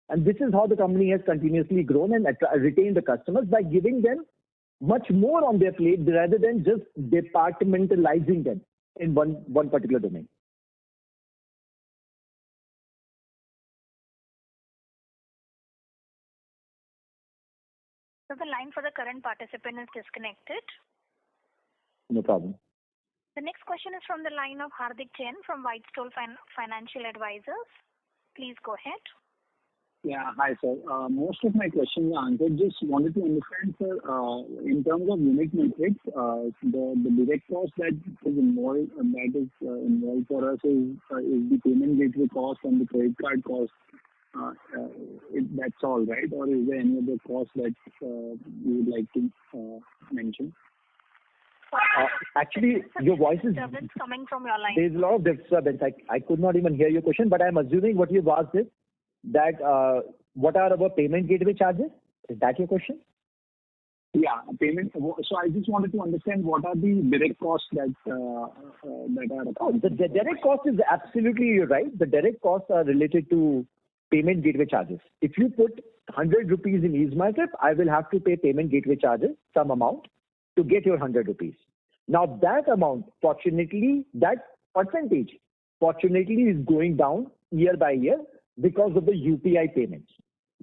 And this is how the company has continuously grown and retained the customers by giving them much more on their plate rather than just departmentalizing them in one particular domain. So the line for the current participant is disconnected. No problem. The next question is from the line of Hardik Jain from Whitestone Financial Advisors. Please go ahead. Yeah, hi sir. Most of my questions are answered. Just wanted to understand, sir, in terms of unit metrics, the direct cost that is involved for us is the payment gateway cost and the credit card cost. That's all, right? Or is there any other cost that you would like to mention? Actually, your voice is disturbance coming from your line. There is a lot of disturbance. I could not even hear your question, but I'm assuming what you've asked is that what are our payment gateway charges? Is that your question? Yeah, payment. So I just wanted to understand what are the direct costs that are. The direct cost is absolutely right. The direct costs are related to payment gateway charges. If you put 100 rupees in EaseMyTrip, I will have to pay payment gateway charges, some amount, to get your 100 rupees. Now that amount, fortunately, that percentage, is going down year by year because of the UPI payments.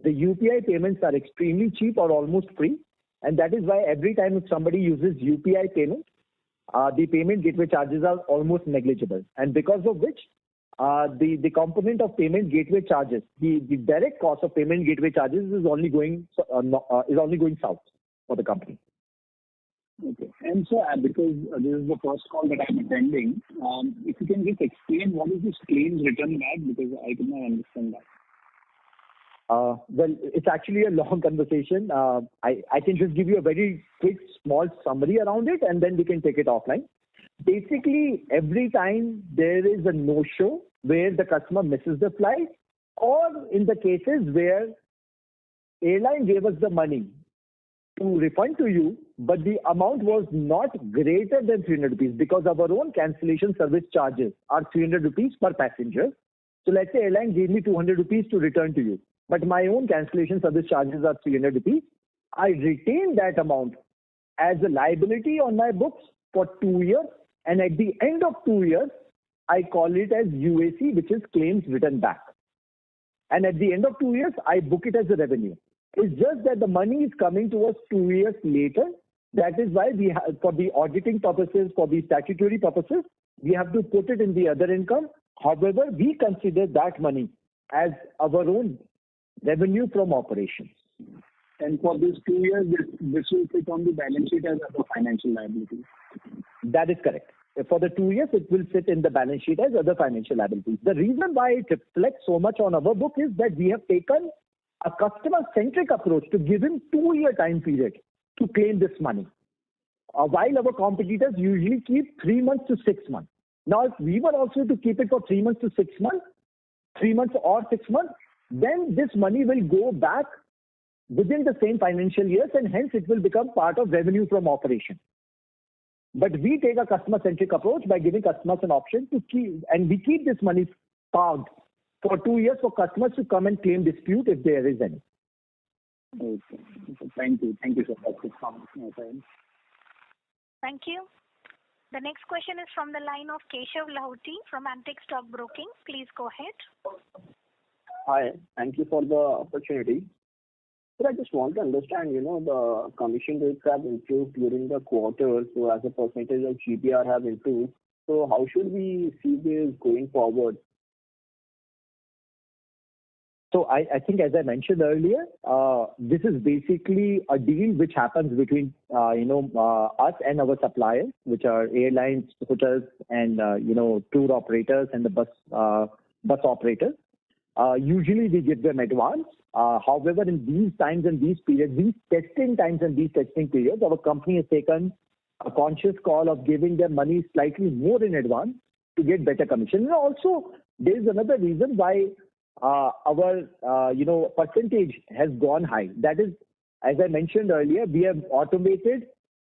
The UPI payments are extremely cheap or almost free, and that is why every time if somebody uses UPI payment, the payment gateway charges are almost negligible. And because of which, the component of payment gateway charges, the direct cost of payment gateway charges is only going south for the company. Okay. And so, because this is the first call that I'm attending, if you can just explain what is this claims return back, because I could not understand that. Well, it's actually a long conversation. I can just give you a very quick, small summary around it, and then we can take it offline. Basically, every time there is a no-show where the customer misses the flight, or in the cases where airline gave us the money to refund to you, but the amount was not greater than 300 rupees because our own cancellation service charges are 300 rupees per passenger. So let's say airline gave me 200 rupees to return to you, but my own cancellation service charges are 300 rupees. I retain that amount as a liability on my books for 2 years, and at the end of 2 years, I call it as UAC, which is claims written back. And at the end of 2 years, I book it as a revenue. It's just that the money is coming to us 2 years later. That is why we have, for the auditing purposes, for the statutory purposes, we have to put it in the other income. However, we consider that money as our own revenue from operations. And for these 2 years, this will sit on the balance sheet as a financial liability. That is correct. For the 2 years, it will sit in the balance sheet as other financial liabilities. The reason why it reflects so much on our book is that we have taken a customer-centric approach to give him 2-year time period to claim this money. While our competitors usually keep 3 months to 6 months. Now, if we were also to keep it for 3 months to 6 months, 3 months or 6 months, then this money will go back within the same financial years, and hence it will become part of revenue from operation. But we take a customer-centric approach by giving customers an option to keep, and we keep this money parked for 2 years for customers to come and claim dispute if there is any. Okay. Thank you. Thank you, sir. That's it from my side. Thank you. The next question is from the line of Keshav Lahoti from Antique Stock Broking. Please go ahead. Hi. Thank you for the opportunity. Sir, I just want to understand, the commission rates have improved during the quarter, so as a percentage of GPR have improved. So how should we see this going forward? So I think, as I mentioned earlier, this is basically a deal which happens between us and our suppliers, which are airlines, hotels, and tour operators and the bus operators. Usually we give them advance. However, in these times and these periods, these testing times and these testing periods, our company has taken a conscious call of giving them money slightly more in advance to get better commission. And also, there is another reason why our percentage has gone high. That is, as I mentioned earlier, we have automated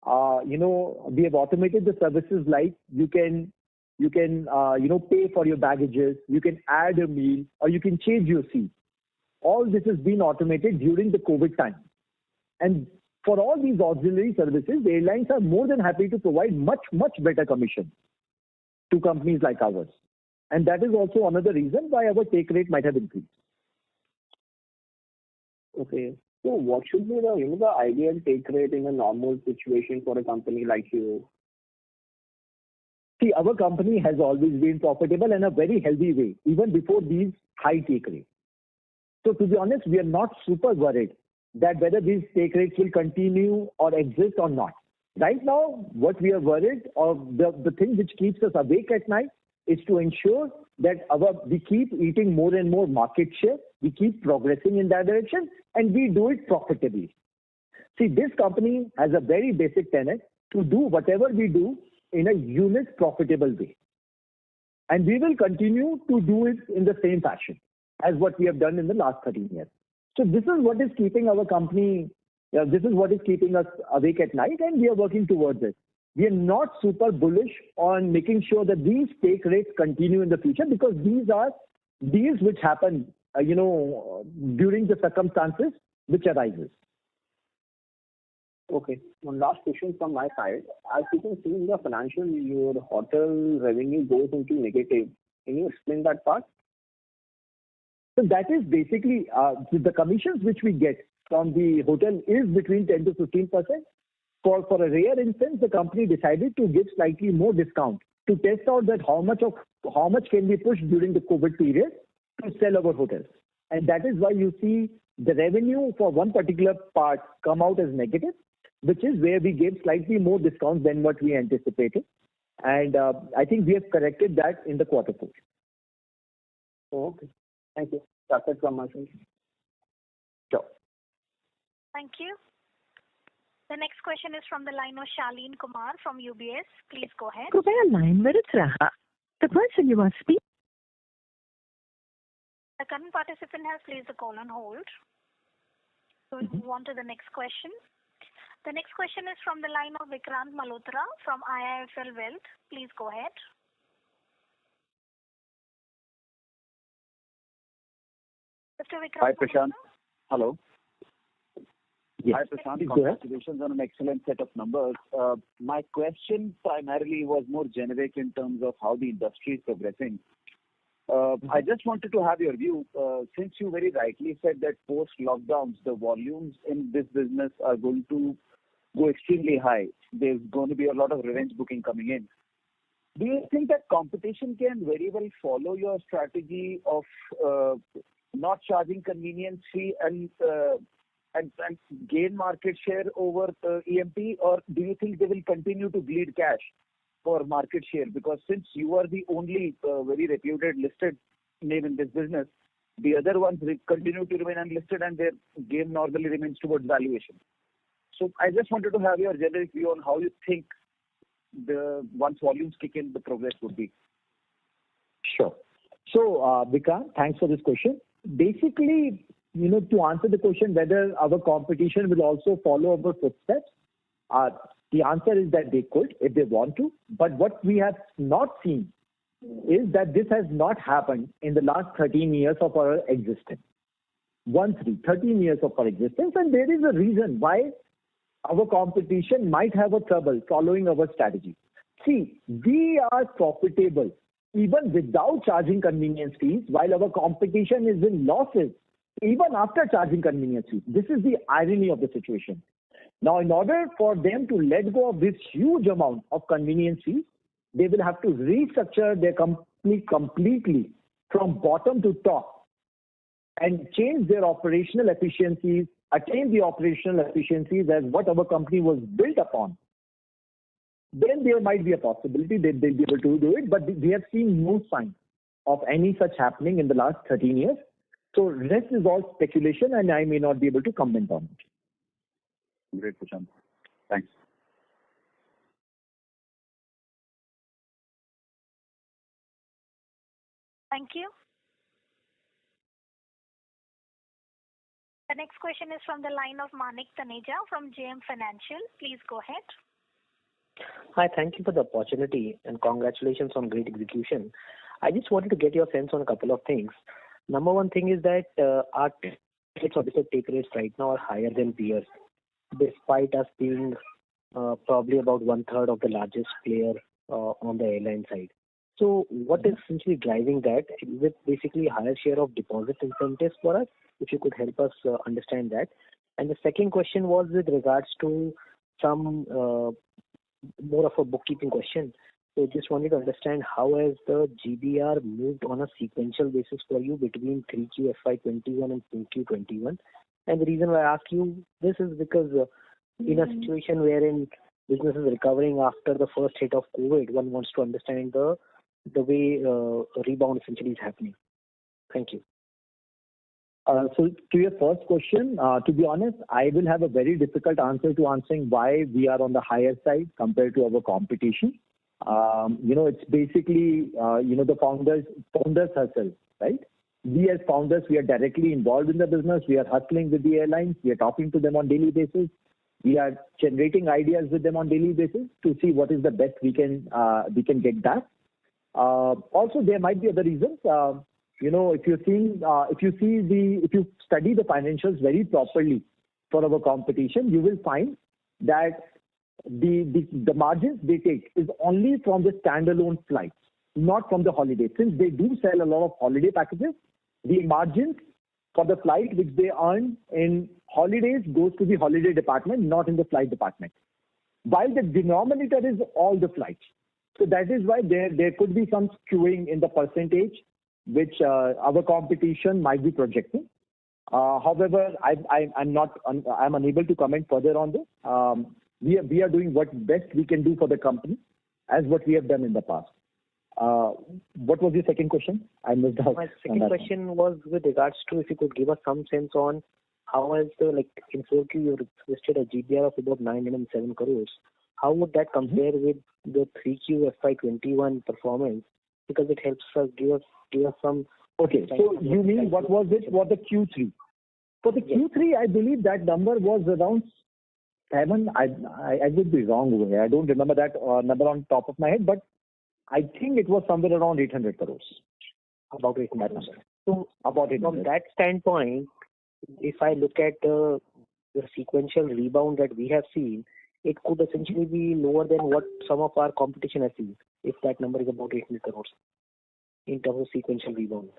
the services like you can pay for your baggages, you can add a meal, or you can change your seat. All this has been automated during the COVID time. And for all these auxiliary services, the airlines are more than happy to provide much, much better commission to companies like ours. And that is also another reason why our take rate might have increased. Okay. So what should be the ideal take rate in a normal situation for a company like you? See, our company has always been profitable in a very healthy way, even before these high take rates. So to be honest, we are not super worried that whether these take rates will continue or exist or not. Right now, what we are worried of, the thing which keeps us awake at night is to ensure that we keep eating more and more market share, we keep progressing in that direction, and we do it profitably. See, this company has a very basic tenet to do whatever we do in a unit profitable way. And we will continue to do it in the same fashion as what we have done in the last 13 years. So this is what is keeping our company, this is what is keeping us awake at night, and we are working towards it. We are not super bullish on making sure that these take rates continue in the future, because these are deals which happen, during the circumstances which arises. Okay. One last question from my side. As you can see in the financial, your hotel revenue goes into negative. Can you explain that part? So that is basically the commissions which we get from the hotel is between 10 to 15%. For a rare instance, the company decided to give slightly more discount to test out that how much can be pushed during the COVID period to sell our hotels. And that is why you see the revenue for one particular part come out as negative, which is where we gave slightly more discounts than what we anticipated. And I think we have corrected that in the quarter 4. Oh, okay. Thank you. That's it from my side. Sure. Thank you. The next question is from the line of Shaleen Kumar from UBS. Please go ahead. The person you are speaking. The current participant has placed the call on hold. So we'll move on to the next question. The next question is from the line of Vikrant Malhotra from IIFL Wealth. Please go ahead. Mr. Vikrant. Hi, Prashant. Hello. Yes. Hi, Prashant. Congratulations on an excellent set of numbers. My question primarily was more generic in terms of how the industry is progressing. I just wanted to have your view, since you very rightly said that post-lockdowns, the volumes in this business are going to go extremely high. There's going to be a lot of revenge booking coming in. Do you think that competition can very well follow your strategy of not charging convenience fee and gain market share over EMP, or do you think they will continue to bleed cash for market share? Because since you are the only very reputed listed name in this business, the other ones continue to remain unlisted and their game normally remains towards valuation. So I just wanted to have your generic view on how you think once volumes kick in, the progress would be. Sure. So, Vikrant, thanks for this question. Basically, to answer the question whether our competition will also follow our footsteps, the answer is that they could if they want to. But what we have not seen is that this has not happened in the last 13 years of our existence. 13 years of our existence, and there is a reason why our competition might have a trouble following our strategy. See, we are profitable even without charging convenience fees, while our competition is in losses even after charging convenience fees. This is the irony of the situation. Now, in order for them to let go of this huge amount of convenience fees, they will have to restructure their company completely from bottom to top and change their operational efficiencies, attain the operational efficiencies as what our company was built upon. Then there might be a possibility that they'll be able to do it, but we have seen no sign of any such happening in the last 13 years. So rest is all speculation, and I may not be able to comment on it. Great, Prashant. Thanks. Thank you. The next question is from the line of Manik Taneja from JM Financial. Please go ahead. Hi, thank you for the opportunity and congratulations on great execution. I just wanted to get your sense on a couple of things. Number one thing is that our take rates right now are higher than peers, despite us being probably about 1/3 of the largest player on the airline side. So what is essentially driving that? With basically a higher share of deposit incentives for us, if you could help us understand that. And the second question was with regards to some more of a bookkeeping question. So just wanted to understand how has the GBR moved on a sequential basis for you between 3Q FY21 and 4Q 21? And the reason why I ask you this is because in a situation wherein business is recovering after the first hit of COVID, one wants to understand the way rebound essentially is happening. Thank you. So to your first question, to be honest, I will have a very difficult answer to answering why we are on the higher side compared to our competition. It's basically, the founders hustle, right? We as founders, we are directly involved in the business. We are hustling with the airlines. We are talking to them on daily basis. We are generating ideas with them on daily basis to see what is the best we can get back. Also, there might be other reasons. If you study the financials very properly for our competition, you will find that the margins they take is only from the standalone flights, not from the holidays. Since they do sell a lot of holiday packages, the margins for the flight which they earn in holidays goes to the holiday department, not in the flight department. While the denominator is all the flights. So that is why there could be some skewing in the percentage which our competition might be projecting. However, I'm unable to comment further on this. We are doing what best we can do for the company as what we have done in the past. What was your second question? I missed out. My second question was with regards to if you could give us some sense on how has in 4Q you registered a GBR of about 907 crores. How would that compare with the 3Q FY21 performance? Because it helps us give us some. Okay, so you mean what was it for the Q3? For the Q3, I believe that number was around 7. I would be wrong over here. I don't remember that number on top of my head, but I think it was somewhere around 800 crores. About 800 crores. So about 800. From that standpoint, if I look at the sequential rebound that we have seen, it could essentially be lower than what some of our competition has seen, if that number is about 800 crores in terms of sequential rebound.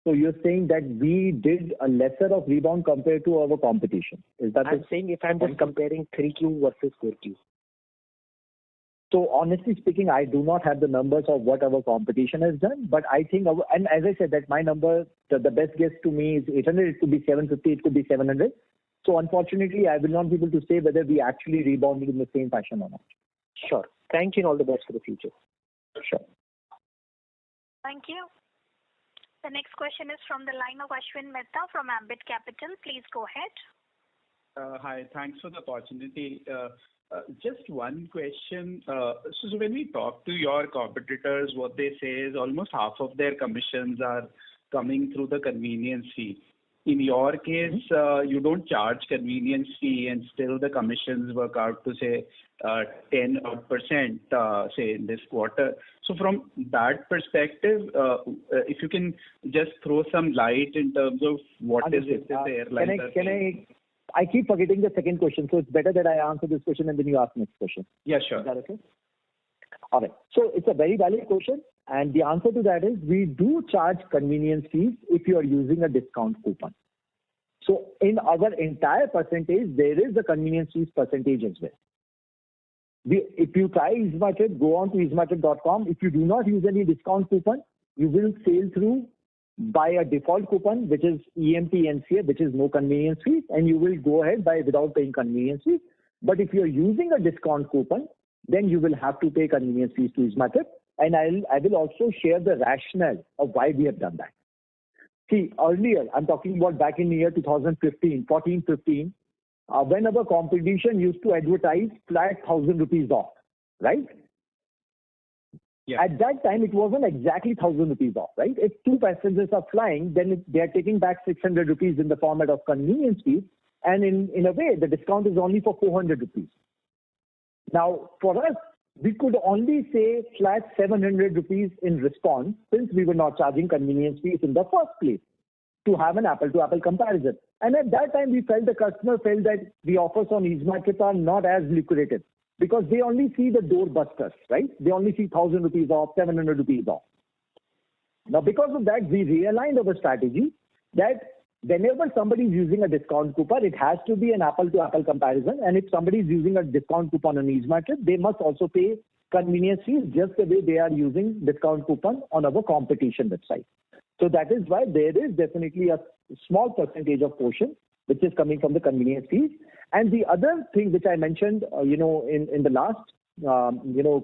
So you're saying that we did a lesser of rebound compared to our competition. Is that I'm saying if I'm just comparing 3Q versus 4Q. So honestly speaking, I do not have the numbers of what our competition has done, but I think, and as I said, that my number, the best guess to me is 800, it could be 750, it could be 700. So unfortunately, I will not be able to say whether we actually rebounded in the same fashion or not. Sure. Thank you and all the best for the future. Sure. Thank you. The next question is from the line of Ashwin Mehta from Ambit Capital. Please go ahead. Hi, thanks for the opportunity. Just one question. So when we talk to your competitors, what they say is almost half of their commissions are coming through the convenience fee. in your case, you don't charge convenience fee and still the commissions work out to say 10% say in this quarter. So from that perspective, if you can just throw some light in terms of what is it that the airlines are paying. I keep forgetting the second question, so it's better that I answer this question and then you ask next question. Yeah, sure. Is that okay? All right. So it's a very valid question, and the answer to that is we do charge convenience fees if you are using a discount coupon. So in our entire percentage, there is a convenience fees percentage as well. If you try EasyMyTrip, go on to easyMyTrip.com. If you do not use any discount coupon, you will sail through by a default coupon, which is EMP-NCA, which is no convenience fees, and you will go ahead by without paying convenience fees. But if you are using a discount coupon, then you will have to pay convenience fees to EasyMyTrip. And I will also share the rationale of why we have done that. See, earlier, I'm talking about back in the year 2015, 14-15, when our competition used to advertise flat 1,000 rupees off, right? Yeah. At that time, it wasn't exactly 1,000 rupees off, right? If two passengers are flying, then they are taking back 600 rupees in the format of convenience fees. And in a way, the discount is only for 400 rupees. Now, for us, we could only say flat 700 rupees in response, since we were not charging convenience fees in the first place, to have an apple-to-apple comparison. And at that time, the customer felt that the offers on EasyMyTrip are not as lucrative because they only see the doorbusters, right? They only see 1,000 rupees off, 700 rupees off. Now, because of that, we realigned our strategy that whenever somebody is using a discount coupon, it has to be an apple-to-apple comparison. And if somebody is using a discount coupon on EasyMyTrip, they must also pay convenience fees just the way they are using discount coupon on our competition website. So that is why there is definitely a small percentage of portion which is coming from the convenience fees. And the other thing which I mentioned, in the last,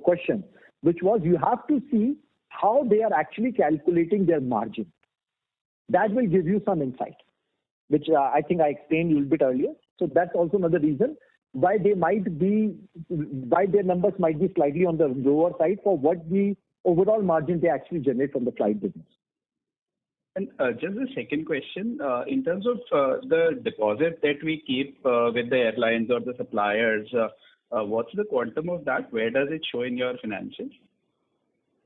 question, which was you have to see how they are actually calculating their margin. That will give you some insight, which I think I explained a little bit earlier. So that's also another reason why their numbers might be slightly on the lower side for what the overall margin they actually generate from the flight business. And just the second question, in terms of the deposit that we keep with the airlines or the suppliers, what's the quantum of that? Where does it show in your financials?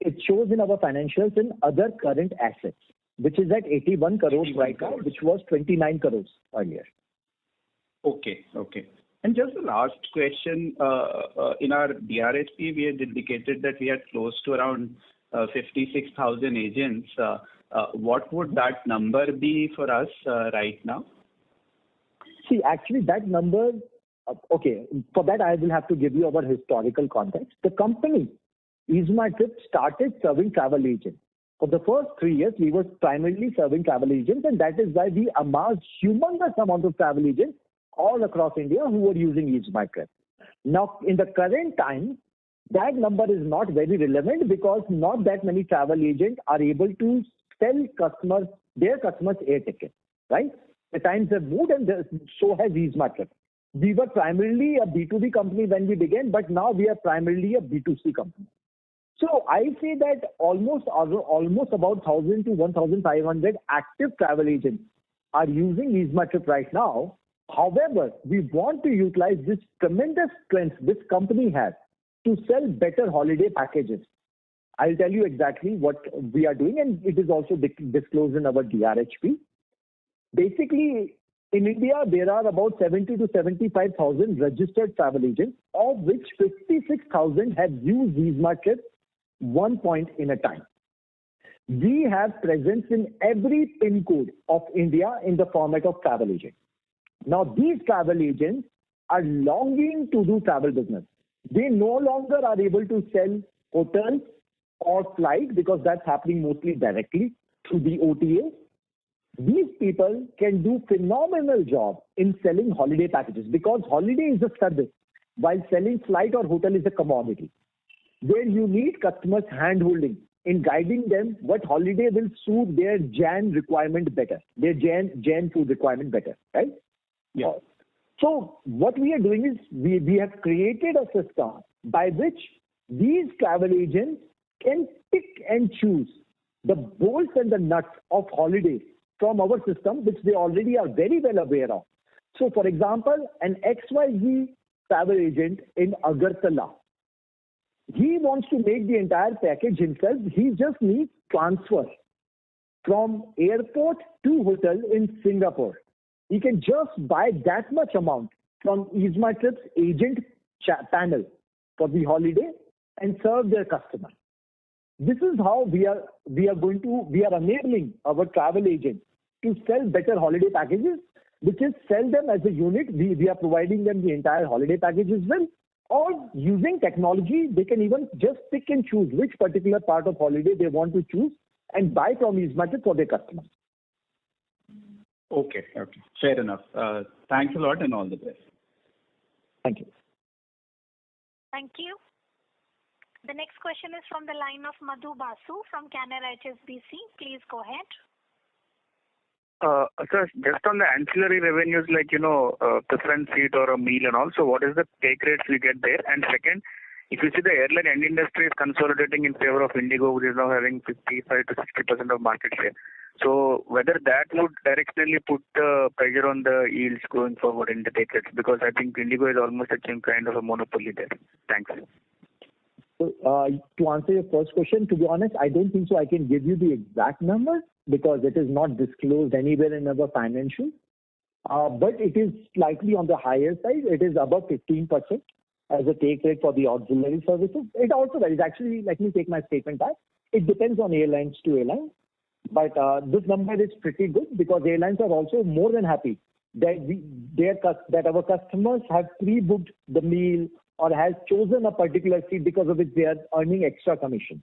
It shows in our financials in other current assets, which is at 81 crores right now, which was 29 crores earlier. Okay. And just the last question, in our DRHP, we had indicated that we had close to around 56,000 agents. What would that number be for us right now? See, actually that number, for that I will have to give you our historical context. The company, EasyMyTrip, started serving travel agents. For the first 3 years, we were primarily serving travel agents, and that is why we amassed humongous amount of travel agents all across India who were using EasyMyTrip. Now, in the current time, that number is not very relevant because not that many travel agents are able to sell their customers air tickets, right? The times have moved and so has EasyMyTrip. We were primarily a B2B company when we began, but now we are primarily a B2C company. So I say that almost about 1,000 to 1,500 active travel agents are using EasyMyTrip right now. However, we want to utilize this tremendous strength this company has to sell better holiday packages. I'll tell you exactly what we are doing, and it is also disclosed in our DRHP. Basically, in India, there are about 70 to 75,000 registered travel agents, of which 56,000 have used EasyMyTrip one point in a time. We have presence in every PIN code of India in the format of travel agent. Now, these travel agents are longing to do travel business. They no longer are able to sell hotels or flight because that's happening mostly directly through the OTAs. These people can do phenomenal job in selling holiday packages because holiday is a service, while selling flight or hotel is a commodity, where you need customers hand-holding in guiding them what holiday will suit their Jan requirement better, their Jan food requirement better, right? Yeah. So what we are doing is we have created a system by which these travel agents can pick and choose the bolts and the nuts of holidays from our system, which they already are very well aware of. So, for example, an XYZ travel agent in Agartala, he wants to make the entire package himself. He just needs transfer from airport to hotel in Singapore. He can just buy that much amount from EaseMyTrips agent panel for the holiday and serve their customer. This is how we are enabling our travel agents to sell better holiday packages, which is sell them as a unit. We are providing them the entire holiday package as well. Or using technology, they can even just pick and choose which particular part of holiday they want to choose and buy from EaseMyTrips for their customers. Okay. Fair enough. Thanks a lot and all the best. Thank you. Thank you. The next question is from the line of Madhu Basu from Canara HSBC. Please go ahead. Sir, just on the ancillary revenues, like, preference seat or a meal and all, so what is the take rates we get there? And second, if you see the airline end industry is consolidating in favor of Indigo, which is now having 55 to 60% of market share. So whether that would directionally put pressure on the yields going forward in the take rates, because I think Indigo is almost achieving kind of a monopoly there. Thanks. So, to answer your first question, to be honest, I don't think so I can give you the exact number because it is not disclosed anywhere in our financials. But it is slightly on the higher side. It is above 15% as a take rate for the auxiliary services. It also varies. Actually, let me take my statement back. It depends on airlines to airlines. But this number is pretty good because airlines are also more than happy that our customers have pre-booked the meal or has chosen a particular seat because of which they are earning extra commissions.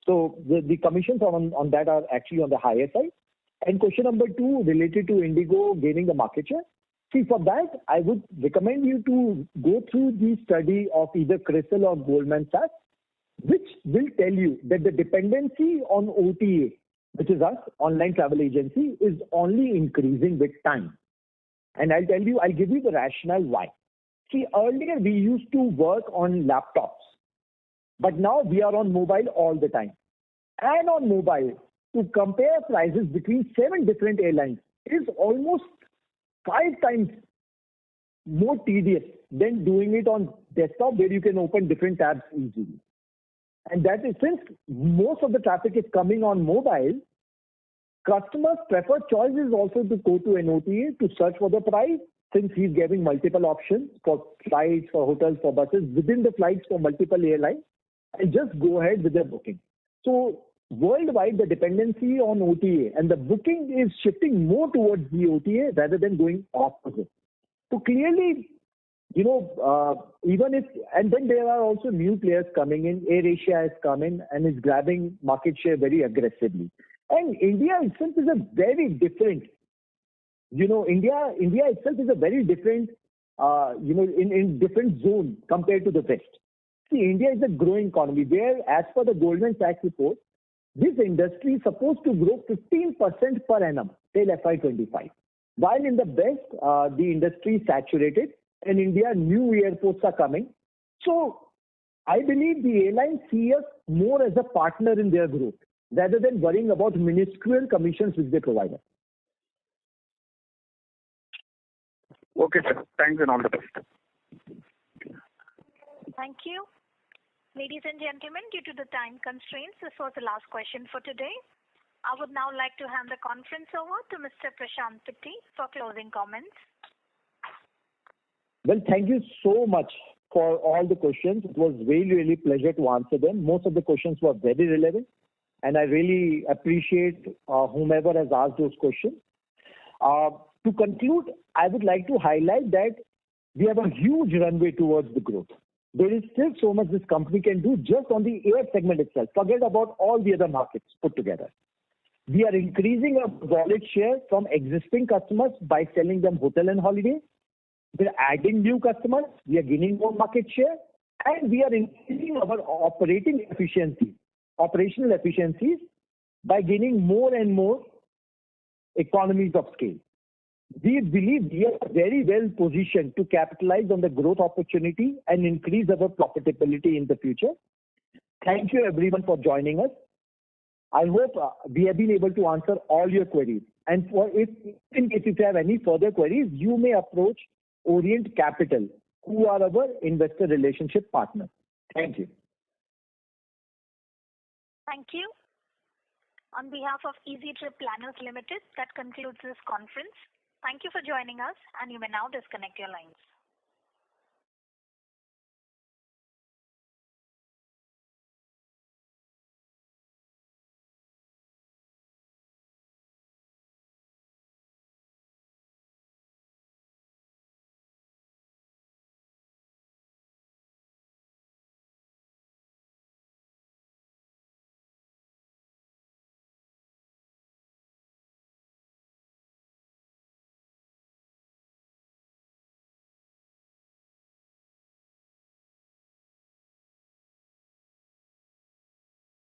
So the commissions on that are actually on the higher side. And question number 2 related to Indigo gaining the market share. See, for that, I would recommend you to go through the study of either CRISIL or Goldman Sachs, which will tell you that the dependency on OTA, which is us, online travel agency, is only increasing with time. And I'll give you the rationale why. See, earlier we used to work on laptops, but now we are on mobile all the time. And on mobile, to compare prices between 7 different airlines is almost 5 times more tedious than doing it on desktop where you can open different tabs easily. And that is since most of the traffic is coming on mobile, customers' preferred choice is also to go to an OTA to search for the price, since he's giving multiple options for flights, for hotels, for buses, within the flights for multiple airlines, and just go ahead with their booking. So worldwide, the dependency on OTA and the booking is shifting more towards the OTA rather than going opposite. So clearly, and then there are also new players coming in. AirAsia has come in and is grabbing market share very aggressively. And India itself is a very different, India itself is a very different, in different zone compared to the West. See, India is a growing economy where, as per the Goldman Sachs report, this industry is supposed to grow 15% per annum till FY25. While in the West, the industry is saturated. In India, new airports are coming. So I believe the airlines see us more as a partner in their growth rather than worrying about minuscule commissions which they provide us. Okay, sir. Thanks and all the best. Thank you. Ladies and gentlemen, due to the time constraints, this was the last question for today. I would now like to hand the conference over to Mr. Prashant Pitti for closing comments. Well, thank you so much for all the questions. It was really, really pleasure to answer them. Most of the questions were very relevant, and I really appreciate whomever has asked those questions. To conclude, I would like to highlight that we have a huge runway towards the growth. There is still so much this company can do just on the air segment itself. Forget about all the other markets put together. We are increasing our wallet share from existing customers by selling them hotel and holiday. We are adding new customers. We are gaining more market share. And we are increasing our operational efficiencies by gaining more and more economies of scale. We believe we are very well positioned to capitalize on the growth opportunity and increase our profitability in the future. Thank you everyone for joining us. I hope we have been able to answer all your queries. And in case if you have any further queries, you may approach Orient Capital, who are our investor relationship partner. Thank you. Thank you. On behalf of Easy Trip Planners Limited, that concludes this conference. Thank you for joining us, and you may now disconnect your lines.